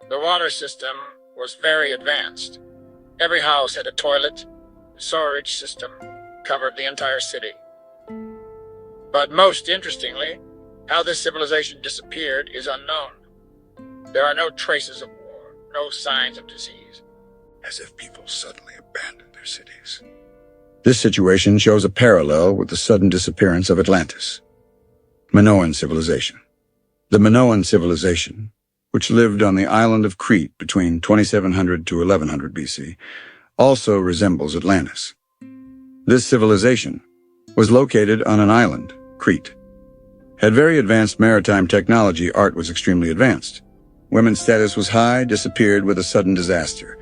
The water system was very advanced. Every house had a toilet. The sewerage system covered the entire city. But most interestingly, how this civilization disappeared is unknown. There are no traces of war, no signs of disease, as if people suddenly abandoned their cities. This situation shows a parallel with the sudden disappearance of Atlantis. Minoan civilization. The Minoan civilization, which lived on the island of Crete between 2700 to 1100 BC, also resembles Atlantis. This civilization was located on an island, Crete. Had very advanced maritime technology, art was extremely advanced. Women's status was high, disappeared with a sudden disaster.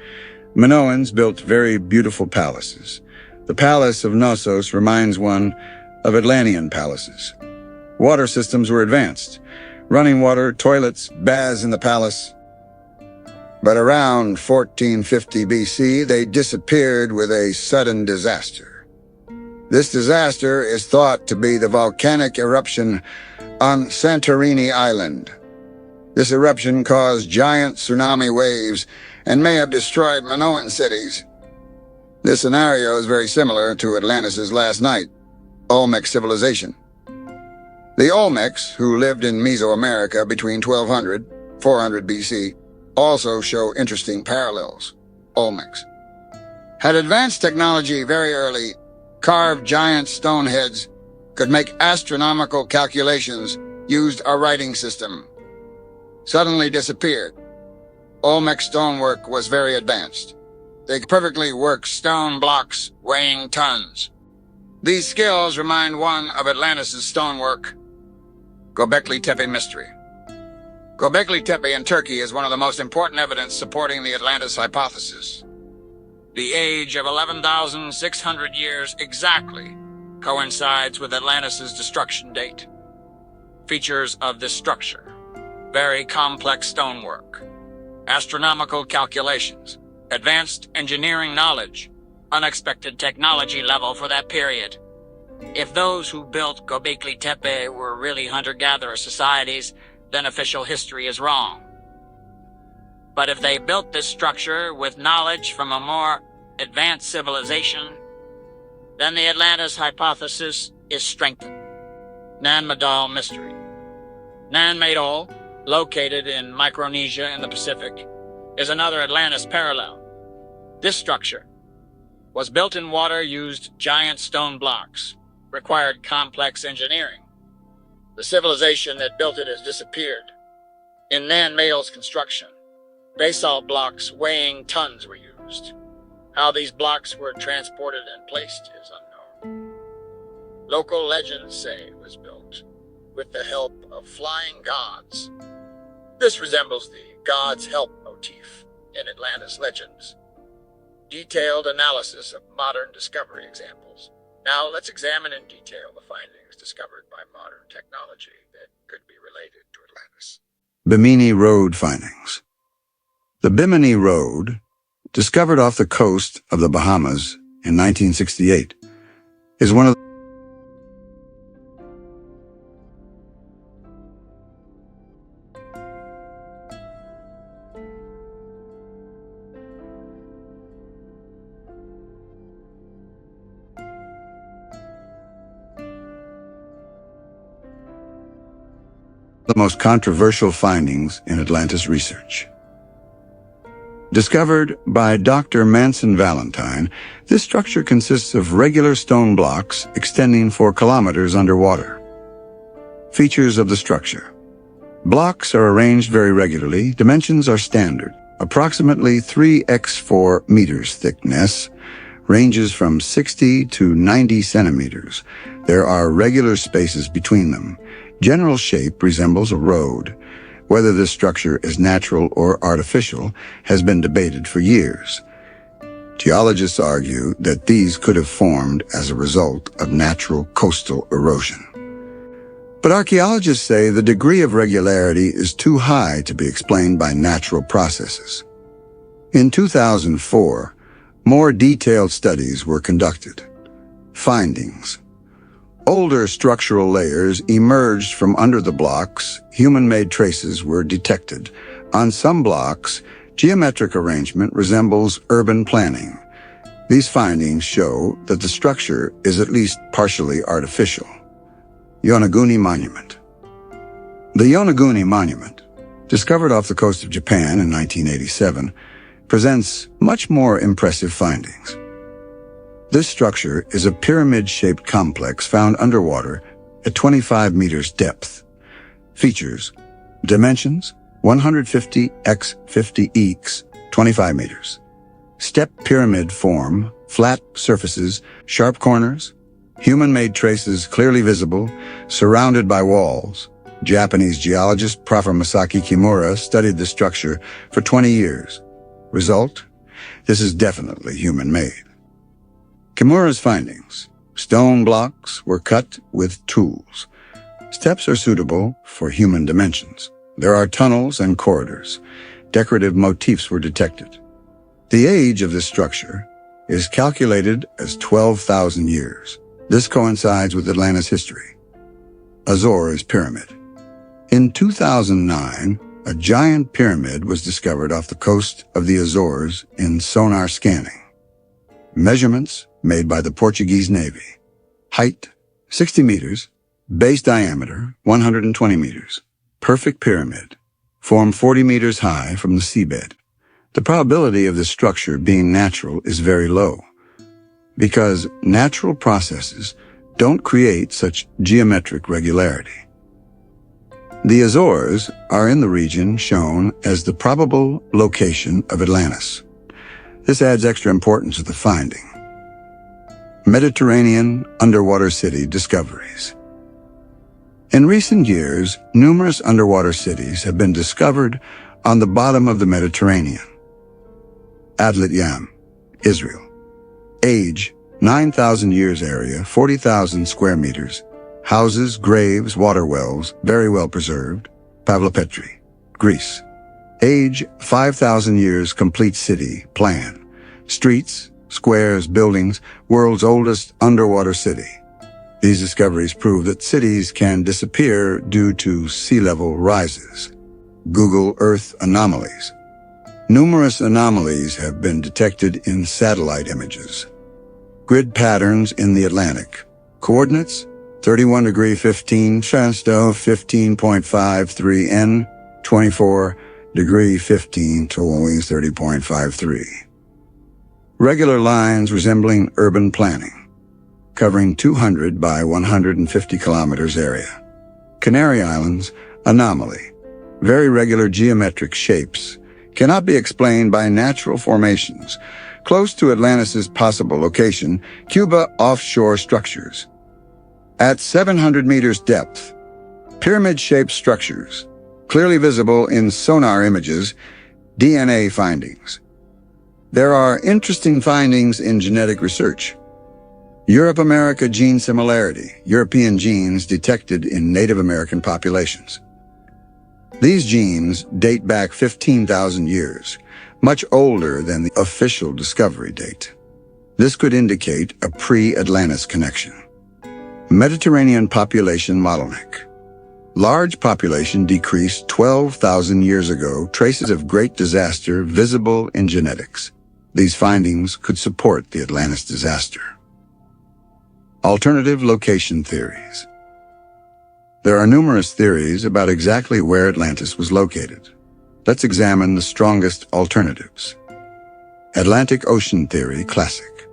Minoans built very beautiful palaces. The palace of Knossos reminds one of Atlantean palaces. Water systems were advanced. Running water, toilets, baths in the palace. But around 1450 BC, they disappeared with a sudden disaster. This disaster is thought to be the volcanic eruption on Santorini Island. This eruption caused giant tsunami waves and may have destroyed Minoan cities. This scenario is very similar to Atlantis' last night, Olmec civilization. The Olmecs, who lived in Mesoamerica between 1200 and 400 BC, also show interesting parallels. Olmecs had advanced technology very early, carved giant stone heads, could make astronomical calculations, used a writing system. Suddenly disappeared. Olmec stonework was very advanced. They could perfectly work stone blocks weighing tons. These skills remind one of Atlantis' stonework. Göbekli Tepe mystery. Göbekli Tepe in Turkey is one of the most important evidence supporting the Atlantis hypothesis. The age of 11,600 years exactly coincides with Atlantis' destruction date. Features of this structure: very complex stonework, astronomical calculations, advanced engineering knowledge, unexpected technology level for that period. If those who built Göbekli Tepe were really hunter-gatherer societies, then official history is wrong. But if they built this structure with knowledge from a more advanced civilization, then the Atlantis hypothesis is strengthened. Nan Madol mystery. Nan Madol, located in Micronesia in the Pacific, is another Atlantis parallel. This structure was built in water, used giant stone blocks, required complex engineering. The civilization that built it has disappeared. In Nan Madol's construction, basalt blocks weighing tons were used. How these blocks were transported and placed is unknown. Local legends say it was built with the help of flying gods. This resembles the God's help motif in Atlantis legends. Detailed analysis of modern discovery examples. Now let's examine in detail the findings discovered by modern technology that could be related to Atlantis. Bimini Road findings. The Bimini Road, discovered off the coast of the Bahamas in 1968, is one of the most controversial findings in Atlantis research. Discovered by Dr. Manson Valentine, this structure consists of regular stone blocks extending for kilometers underwater. Features of the structure. Blocks are arranged very regularly. Dimensions are standard. Approximately 3x4 meters thickness, ranges from 60 to 90 centimeters. There are regular spaces between them. General shape resembles a road. Whether this structure is natural or artificial has been debated for years. Geologists argue that these could have formed as a result of natural coastal erosion. But archaeologists say the degree of regularity is too high to be explained by natural processes. In 2004, more detailed studies were conducted. Findings. Older structural layers emerged from under the blocks. Human-made traces were detected. On some blocks, geometric arrangement resembles urban planning. These findings show that the structure is at least partially artificial. Yonaguni Monument. The Yonaguni Monument, discovered off the coast of Japan in 1987, presents much more impressive findings. This structure is a pyramid-shaped complex found underwater at 25 meters depth. Features: dimensions 150 x 50 x 25 meters. Step pyramid form, flat surfaces, sharp corners, human-made traces clearly visible, surrounded by walls. Japanese geologist Prof. Masaki Kimura studied the structure for 20 years. Result: this is definitely human-made. Kimura's findings. Stone blocks were cut with tools. Steps are suitable for human dimensions. There are tunnels and corridors. Decorative motifs were detected. The age of this structure is calculated as 12,000 years. This coincides with Atlantis history. Azores Pyramid. In 2009, a giant pyramid was discovered off the coast of the Azores in sonar scanning. Measurements made by the Portuguese Navy. Height, 60 meters. Base diameter, 120 meters. Perfect pyramid. Formed 40 meters high from the seabed. The probability of this structure being natural is very low, because natural processes don't create such geometric regularity. The Azores are in the region shown as the probable location of Atlantis. This adds extra importance to the finding. Mediterranean underwater city discoveries. In recent years, numerous underwater cities have been discovered on the bottom of the Mediterranean. Adlat, Israel. Age, 9,000 years. Area, 40,000 square meters. Houses, graves, water wells, very well preserved. Pavlopetri, Greece. Age, 5,000 years. Complete city, plan. Streets, squares, buildings, world's oldest underwater city. These discoveries prove that cities can disappear due to sea level rises. Google Earth anomalies. Numerous anomalies have been detected in satellite images. Grid patterns in the Atlantic. Coordinates, 31 degree 15, Fansto 15.53 N, 24 degree 15 to 30.53. Regular lines resembling urban planning, covering 200 by 150 kilometers area. Canary Islands, anomaly. Very regular geometric shapes. Cannot be explained by natural formations. Close to Atlantis' possible location, Cuba offshore structures. At 700 meters depth, pyramid-shaped structures, clearly visible in sonar images, DNA findings. There are interesting findings in genetic research. Europe-America gene similarity, European genes detected in Native American populations. These genes date back 15,000 years, much older than the official discovery date. This could indicate a pre-Atlantis connection. Mediterranean population bottleneck. Large population decreased 12,000 years ago, traces of great disaster visible in genetics. These findings could support the Atlantis disaster. Alternative location theories. There are numerous theories about exactly where Atlantis was located. Let's examine the strongest alternatives. Atlantic Ocean Theory, classic.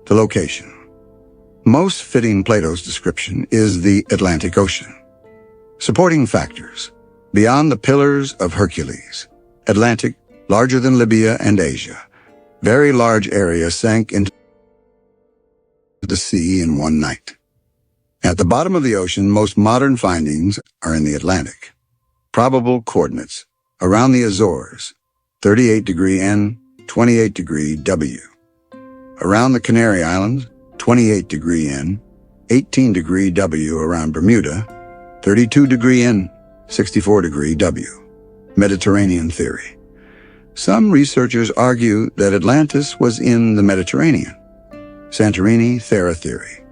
The location. Most fitting Plato's description is the Atlantic Ocean. Supporting factors. Beyond the Pillars of Hercules. Atlantic, larger than Libya and Asia. Very large area sank into the sea in one night. At the bottom of the ocean, most modern findings are in the Atlantic. Probable coordinates. Around the Azores, 38 degree N, 28 degree W. Around the Canary Islands, 28 degree N, 18 degree W. Around Bermuda, 32 degree N, 64 degree W. Mediterranean theory. Some researchers argue that Atlantis was in the Mediterranean. Santorini Thera theory.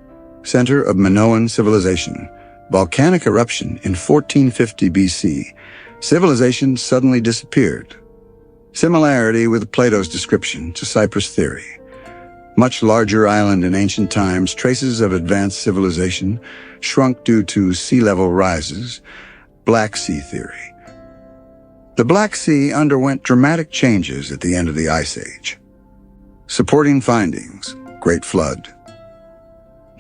Center of Minoan civilization. Volcanic eruption in 1450 BC. Civilization suddenly disappeared. Similarity with Plato's description to Cyprus theory. Much larger island in ancient times, traces of advanced civilization, shrunk due to sea level rises. Black Sea theory. The Black Sea underwent dramatic changes at the end of the Ice Age. Supporting findings. Great Flood.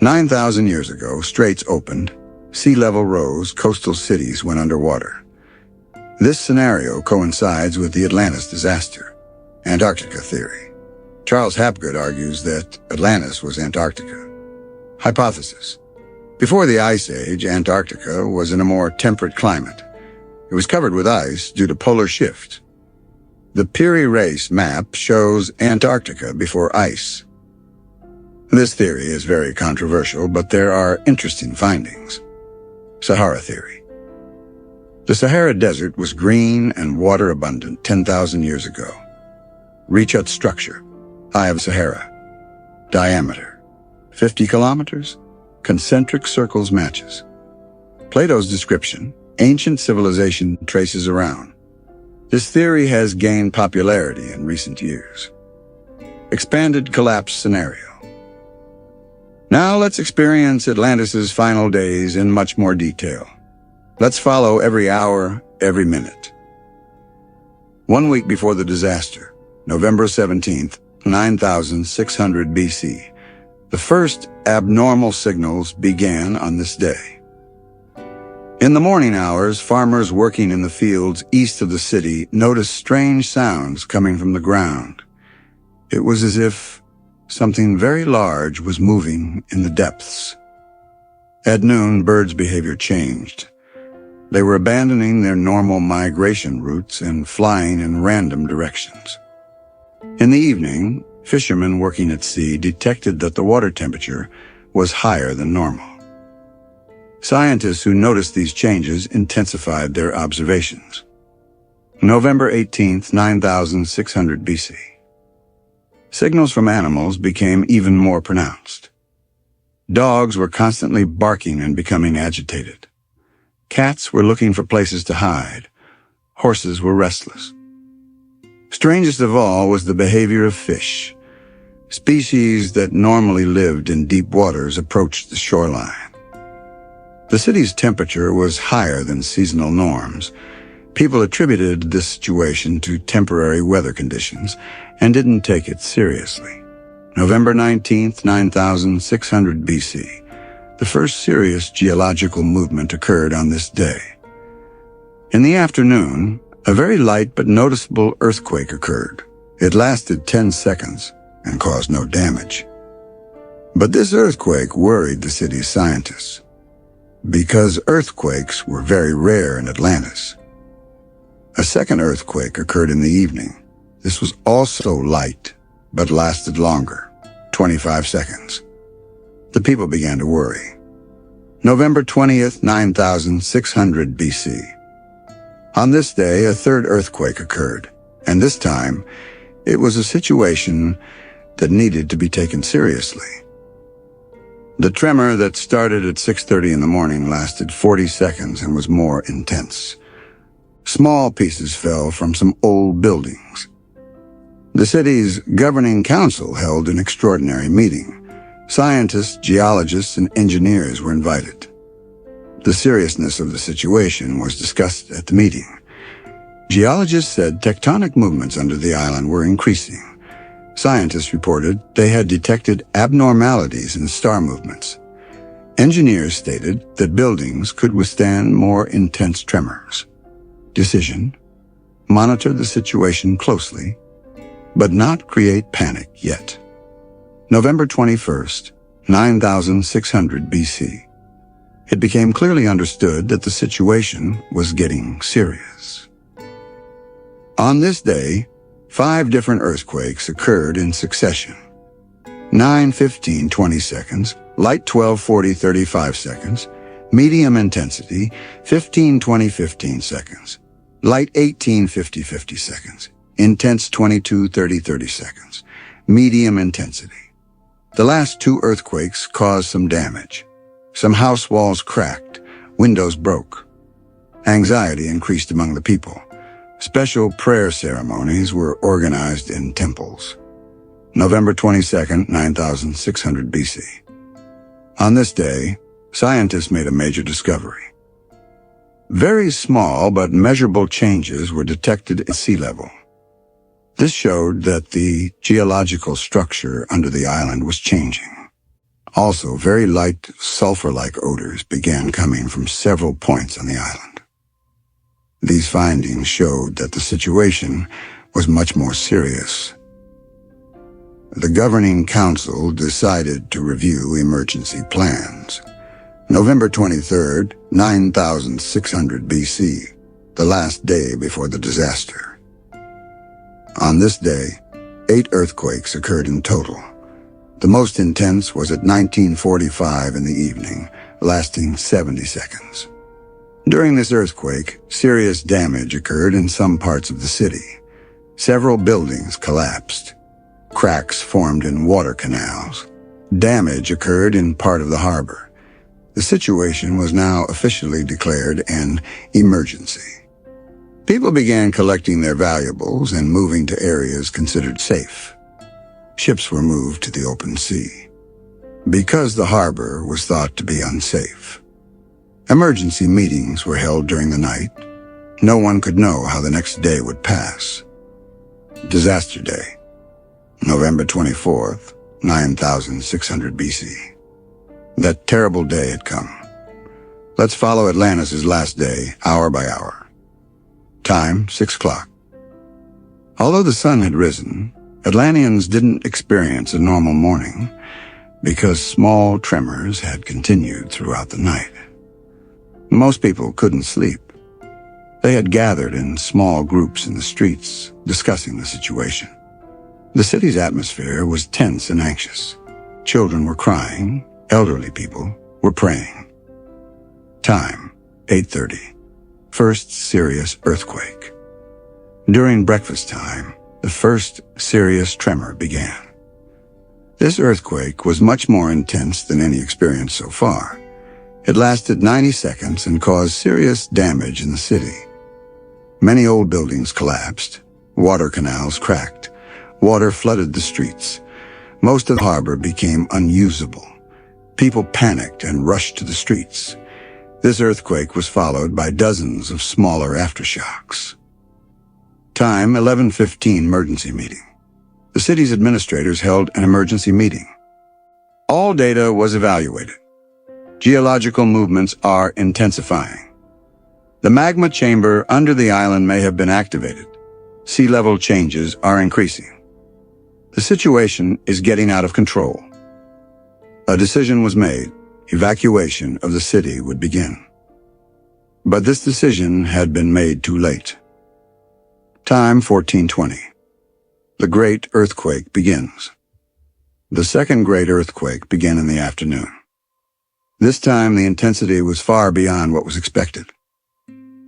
9,000 years ago, straits opened, sea level rose, coastal cities went underwater. This scenario coincides with the Atlantis disaster. Antarctica theory. Charles Hapgood argues that Atlantis was Antarctica. Hypothesis. Before the Ice Age, Antarctica was in a more temperate climate. It was covered with ice due to polar shift. The Piri Reis map shows Antarctica before ice. This theory is very controversial, but there are interesting findings. Sahara theory. The Sahara Desert was green and water abundant 10,000 years ago. Rechut structure, Eye of Sahara. Diameter, 50 kilometers. Concentric circles matches. Plato's description, ancient civilization traces around. This theory has gained popularity in recent years. Expanded collapse scenario. Now let's experience Atlantis' final days in much more detail. Let's follow every hour, every minute. 1 week before the disaster, November 17th, 9600 BC, the first abnormal signals began on this day. In the morning hours, farmers working in the fields east of the city noticed strange sounds coming from the ground. It was as if something very large was moving in the depths. At noon, birds' behavior changed. They were abandoning their normal migration routes and flying in random directions. In the evening, fishermen working at sea detected that the water temperature was higher than normal. Scientists who noticed these changes intensified their observations. November 18th, 9600 BC. Signals from animals became even more pronounced. Dogs were constantly barking and becoming agitated. Cats were looking for places to hide. Horses were restless. Strangest of all was the behavior of fish. Species that normally lived in deep waters approached the shoreline. The city's temperature was higher than seasonal norms. People attributed this situation to temporary weather conditions and didn't take it seriously. November 19th, 9600 BC. The first serious geological movement occurred on this day. In the afternoon, a very light but noticeable earthquake occurred. It lasted 10 seconds and caused no damage. But this earthquake worried the city's scientists, because earthquakes were very rare in Atlantis. A second earthquake occurred in the evening. This was also light, but lasted longer, 25 seconds. The people began to worry. November 20th, 9600 BC. On this day, a third earthquake occurred, and this time, it was a situation that needed to be taken seriously. The tremor that started at 6:30 in the morning lasted 40 seconds and was more intense. Small pieces fell from some old buildings. The city's governing council held an extraordinary meeting. Scientists, geologists, and engineers were invited. The seriousness of the situation was discussed at the meeting. Geologists said tectonic movements under the island were increasing. Scientists reported they had detected abnormalities in star movements. Engineers stated that buildings could withstand more intense tremors. Decision: monitor the situation closely, but not create panic yet. November 21st, 9600 BC. It became clearly understood that the situation was getting serious. On this day, 5 different earthquakes occurred in succession. 9:15, 20 seconds, light 12:40, 35 seconds, medium intensity 15:20, 15 seconds, light 18:50, 50 seconds, intense 22:30, 30 seconds, medium intensity. The last 2 earthquakes caused some damage. Some house walls cracked, windows broke. Anxiety increased among the people. Special prayer ceremonies were organized in temples. November 22nd, 9600 BC. On this day, scientists made a major discovery. Very small but measurable changes were detected at sea level. This showed that the geological structure under the island was changing. Also, very light sulfur-like odors began coming from several points on the island. These findings showed that the situation was much more serious. The governing council decided to review emergency plans. November 23rd, 9600 BC, the last day before the disaster. On this day, 8 earthquakes occurred in total. The most intense was at 19:45 in the evening, lasting 70 seconds. During this earthquake, serious damage occurred in some parts of the city. Several buildings collapsed. Cracks formed in water canals. Damage occurred in part of the harbor. The situation was now officially declared an emergency. People began collecting their valuables and moving to areas considered safe. Ships were moved to the open sea, because the harbor was thought to be unsafe. Emergency meetings were held during the night. No one could know how the next day would pass. Disaster Day, November 24th, 9600 BC. That terrible day had come. Let's follow Atlantis' last day, hour by hour. Time, 6 o'clock. Although the sun had risen, Atlanteans didn't experience a normal morning because small tremors had continued throughout the night. Most people couldn't sleep. They had gathered in small groups in the streets, discussing the situation. The city's atmosphere was tense and anxious. Children were crying, elderly people were praying. Time, 8:30. First serious earthquake. During breakfast time, the first serious tremor began. This earthquake was much more intense than any experience so far. It lasted 90 seconds and caused serious damage in the city. Many old buildings collapsed. Water canals cracked. Water flooded the streets. Most of the harbor became unusable. People panicked and rushed to the streets. This earthquake was followed by dozens of smaller aftershocks. Time, 11:15 emergency meeting. The city's administrators held an emergency meeting. All data was evaluated. Geological movements are intensifying. The magma chamber under the island may have been activated. Sea level changes are increasing. The situation is getting out of control. A decision was made. Evacuation of the city would begin. But this decision had been made too late. Time, 14:20. The Great Earthquake begins. The second great earthquake began in the afternoon. This time, the intensity was far beyond what was expected.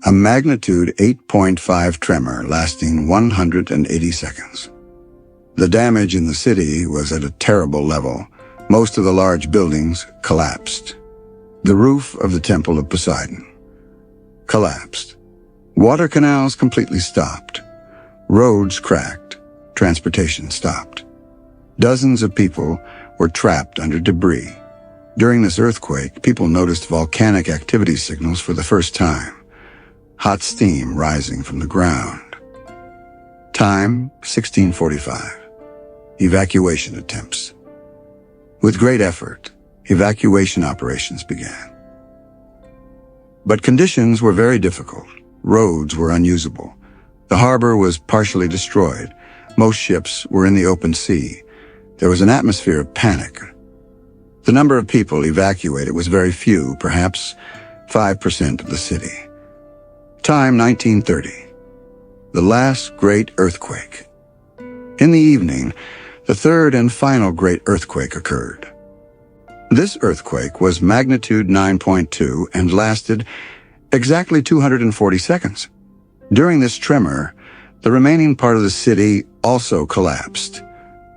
A magnitude 8.5 tremor lasting 180 seconds. The damage in the city was at a terrible level. Most of the large buildings collapsed. The roof of the Temple of Poseidon collapsed. Water canals completely stopped. Roads cracked. Transportation stopped. Dozens of people were trapped under debris. During this earthquake, people noticed volcanic activity signals for the first time. Hot steam rising from the ground. Time, 16:45. Evacuation attempts. With great effort, evacuation operations began. But conditions were very difficult. Roads were unusable. The harbor was partially destroyed. Most ships were in the open sea. There was an atmosphere of panic. The number of people evacuated was very few, perhaps 5% of the city. Time, 1930. The last great earthquake. In the evening, the third and final great earthquake occurred. This earthquake was magnitude 9.2 and lasted exactly 240 seconds. During this tremor, the remaining part of the city also collapsed.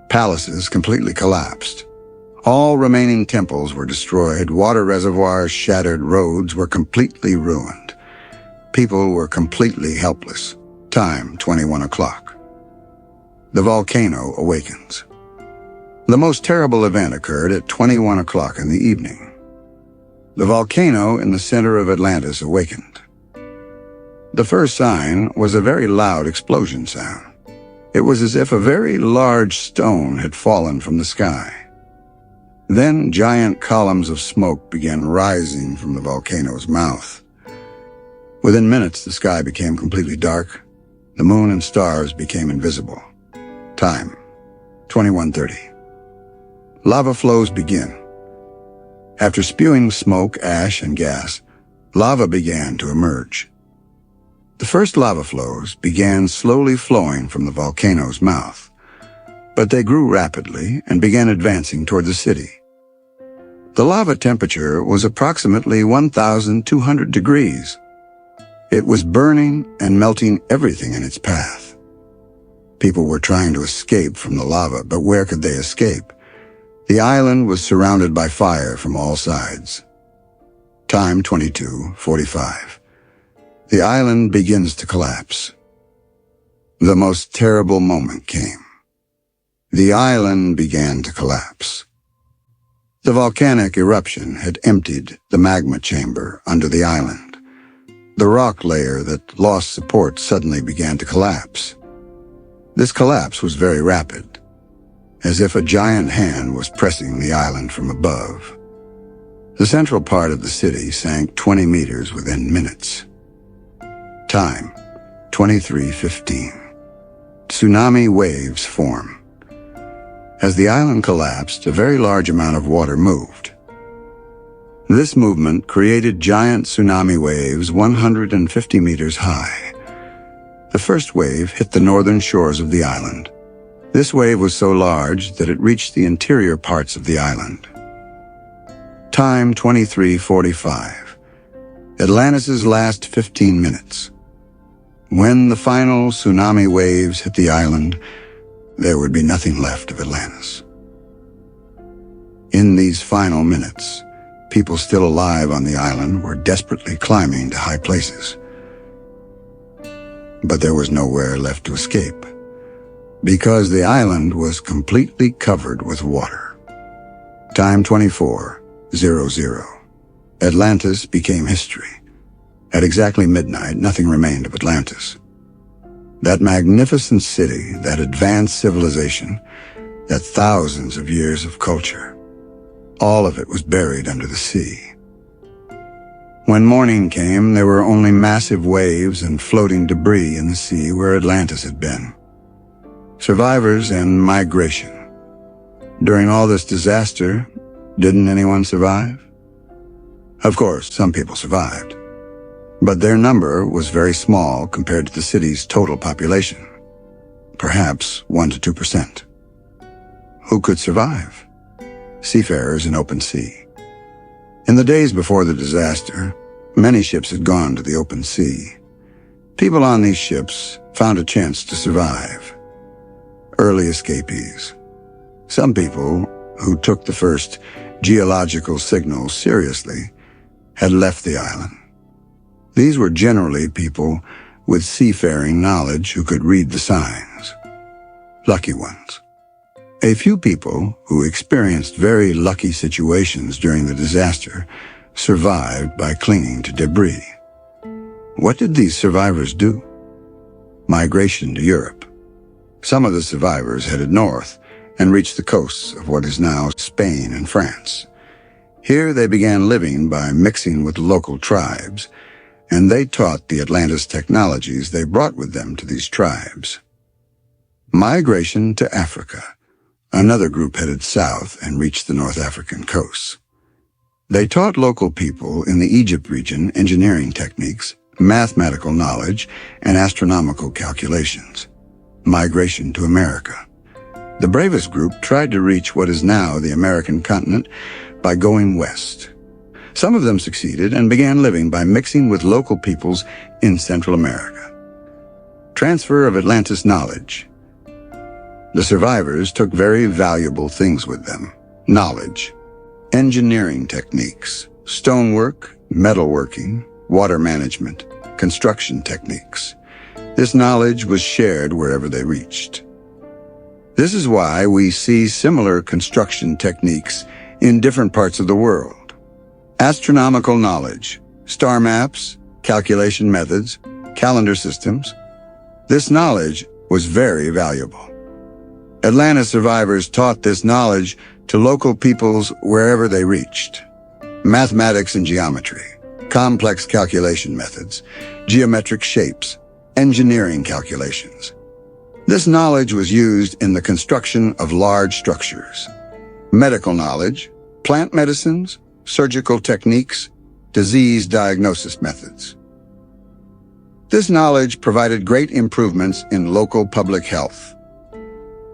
Palaces completely collapsed. All remaining temples were destroyed, water reservoirs shattered, roads were completely ruined. People were completely helpless. Time, 21 o'clock. The volcano awakens. The most terrible event occurred at 21 o'clock in the evening. The volcano in the center of Atlantis awakened. The first sign was a very loud explosion sound. It was as if a very large stone had fallen from the sky. Then giant columns of smoke began rising from the volcano's mouth. Within minutes, the sky became completely dark. The moon and stars became invisible. Time, 21:30. Lava flows begin. After spewing smoke, ash, and gas, lava began to emerge. The first lava flows began slowly flowing from the volcano's mouth. but they grew rapidly and began advancing toward the city. The lava temperature was approximately 1,200 degrees. It was burning and melting everything in its path. People were trying to escape from the lava, but where could they escape? The island was surrounded by fire from all sides. Time 22:45. The island begins to collapse. The most terrible moment came. The island began to collapse. The volcanic eruption had emptied the magma chamber under the island. The rock layer that lost support suddenly began to collapse. This collapse was very rapid, as if a giant hand was pressing the island from above. The central part of the city sank 20 meters within minutes. Time, 23:15. Tsunami waves form. As the island collapsed, a very large amount of water moved. This movement created giant tsunami waves 150 meters high. The first wave hit the northern shores of the island. This wave was so large that it reached the interior parts of the island. Time 23:45. Atlantis' last 15 minutes. When the final tsunami waves hit the island, there would be nothing left of Atlantis. In these final minutes, people still alive on the island were desperately climbing to high places. But there was nowhere left to escape, because the island was completely covered with water. Time 24:00. Atlantis became history. At exactly midnight, nothing remained of Atlantis. That magnificent city, that advanced civilization, that thousands of years of culture, all of it was buried under the sea. When morning came, there were only massive waves and floating debris in the sea where Atlantis had been. Survivors and migration. During all this disaster, didn't anyone survive? Of course, some people survived, but their number was very small compared to the city's total population. Perhaps 1 to 2%. Who could survive? Seafarers in open sea. In the days before the disaster, many ships had gone to the open sea. People on these ships found a chance to survive. Early escapees. Some people who took the first geological signals seriously had left the island. These were generally people with seafaring knowledge who could read the signs. Lucky ones. A few people who experienced very lucky situations during the disaster survived by clinging to debris. What did these survivors do? Migration to Europe. Some of the survivors headed north and reached the coasts of what is now Spain and France. Here they began living by mixing with local tribes, and they taught the Atlantis technologies they brought with them to these tribes. Migration to Africa. Another group headed south and reached the North African coasts. They taught local people in the Egypt region engineering techniques, mathematical knowledge, and astronomical calculations. Migration to America. The bravest group tried to reach what is now the American continent by going west. Some of them succeeded and began living by mixing with local peoples in Central America. Transfer of Atlantis knowledge. The survivors took very valuable things with them. Knowledge, engineering techniques, stonework, metalworking, water management, construction techniques. This knowledge was shared wherever they reached. This is why we see similar construction techniques in different parts of the world. Astronomical knowledge, star maps, calculation methods, calendar systems. This knowledge was very valuable. Atlantis survivors taught this knowledge to local peoples wherever they reached. Mathematics and geometry, complex calculation methods, geometric shapes, engineering calculations. This knowledge was used in the construction of large structures. Medical knowledge, plant medicines, surgical techniques, disease diagnosis methods. This knowledge provided great improvements in local public health.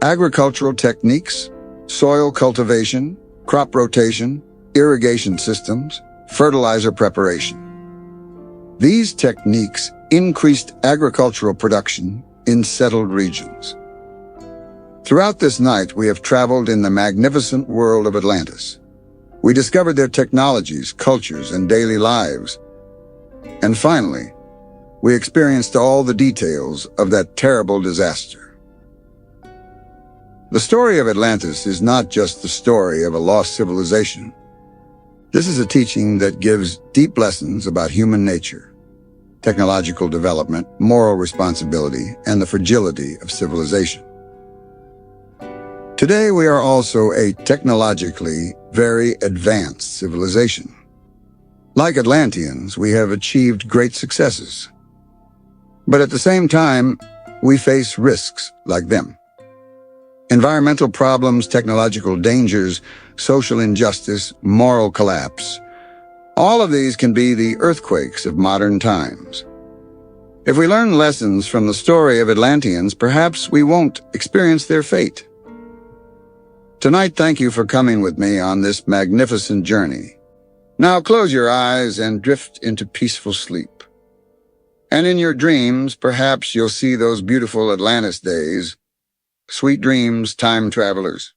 agricultural techniques, soil cultivation, crop rotation, irrigation systems, fertilizer preparation. These techniques increased agricultural production in settled regions. Throughout this night, we have traveled in the magnificent world of Atlantis. We discovered their technologies, cultures, and daily lives. And finally, we experienced all the details of that terrible disaster. The story of Atlantis is not just the story of a lost civilization. This is a teaching that gives deep lessons about human nature, technological development, moral responsibility, and the fragility of civilization. Today, we are also a technologically very advanced civilization. Like Atlanteans, we have achieved great successes. But at the same time, we face risks like them. Environmental problems, technological dangers, social injustice, moral collapse. All of these can be the earthquakes of modern times. If we learn lessons from the story of Atlanteans, perhaps we won't experience their fate. Tonight, thank you for coming with me on this magnificent journey. Now close your eyes and drift into peaceful sleep. And in your dreams, perhaps you'll see those beautiful Atlantis days. Sweet dreams, time travelers.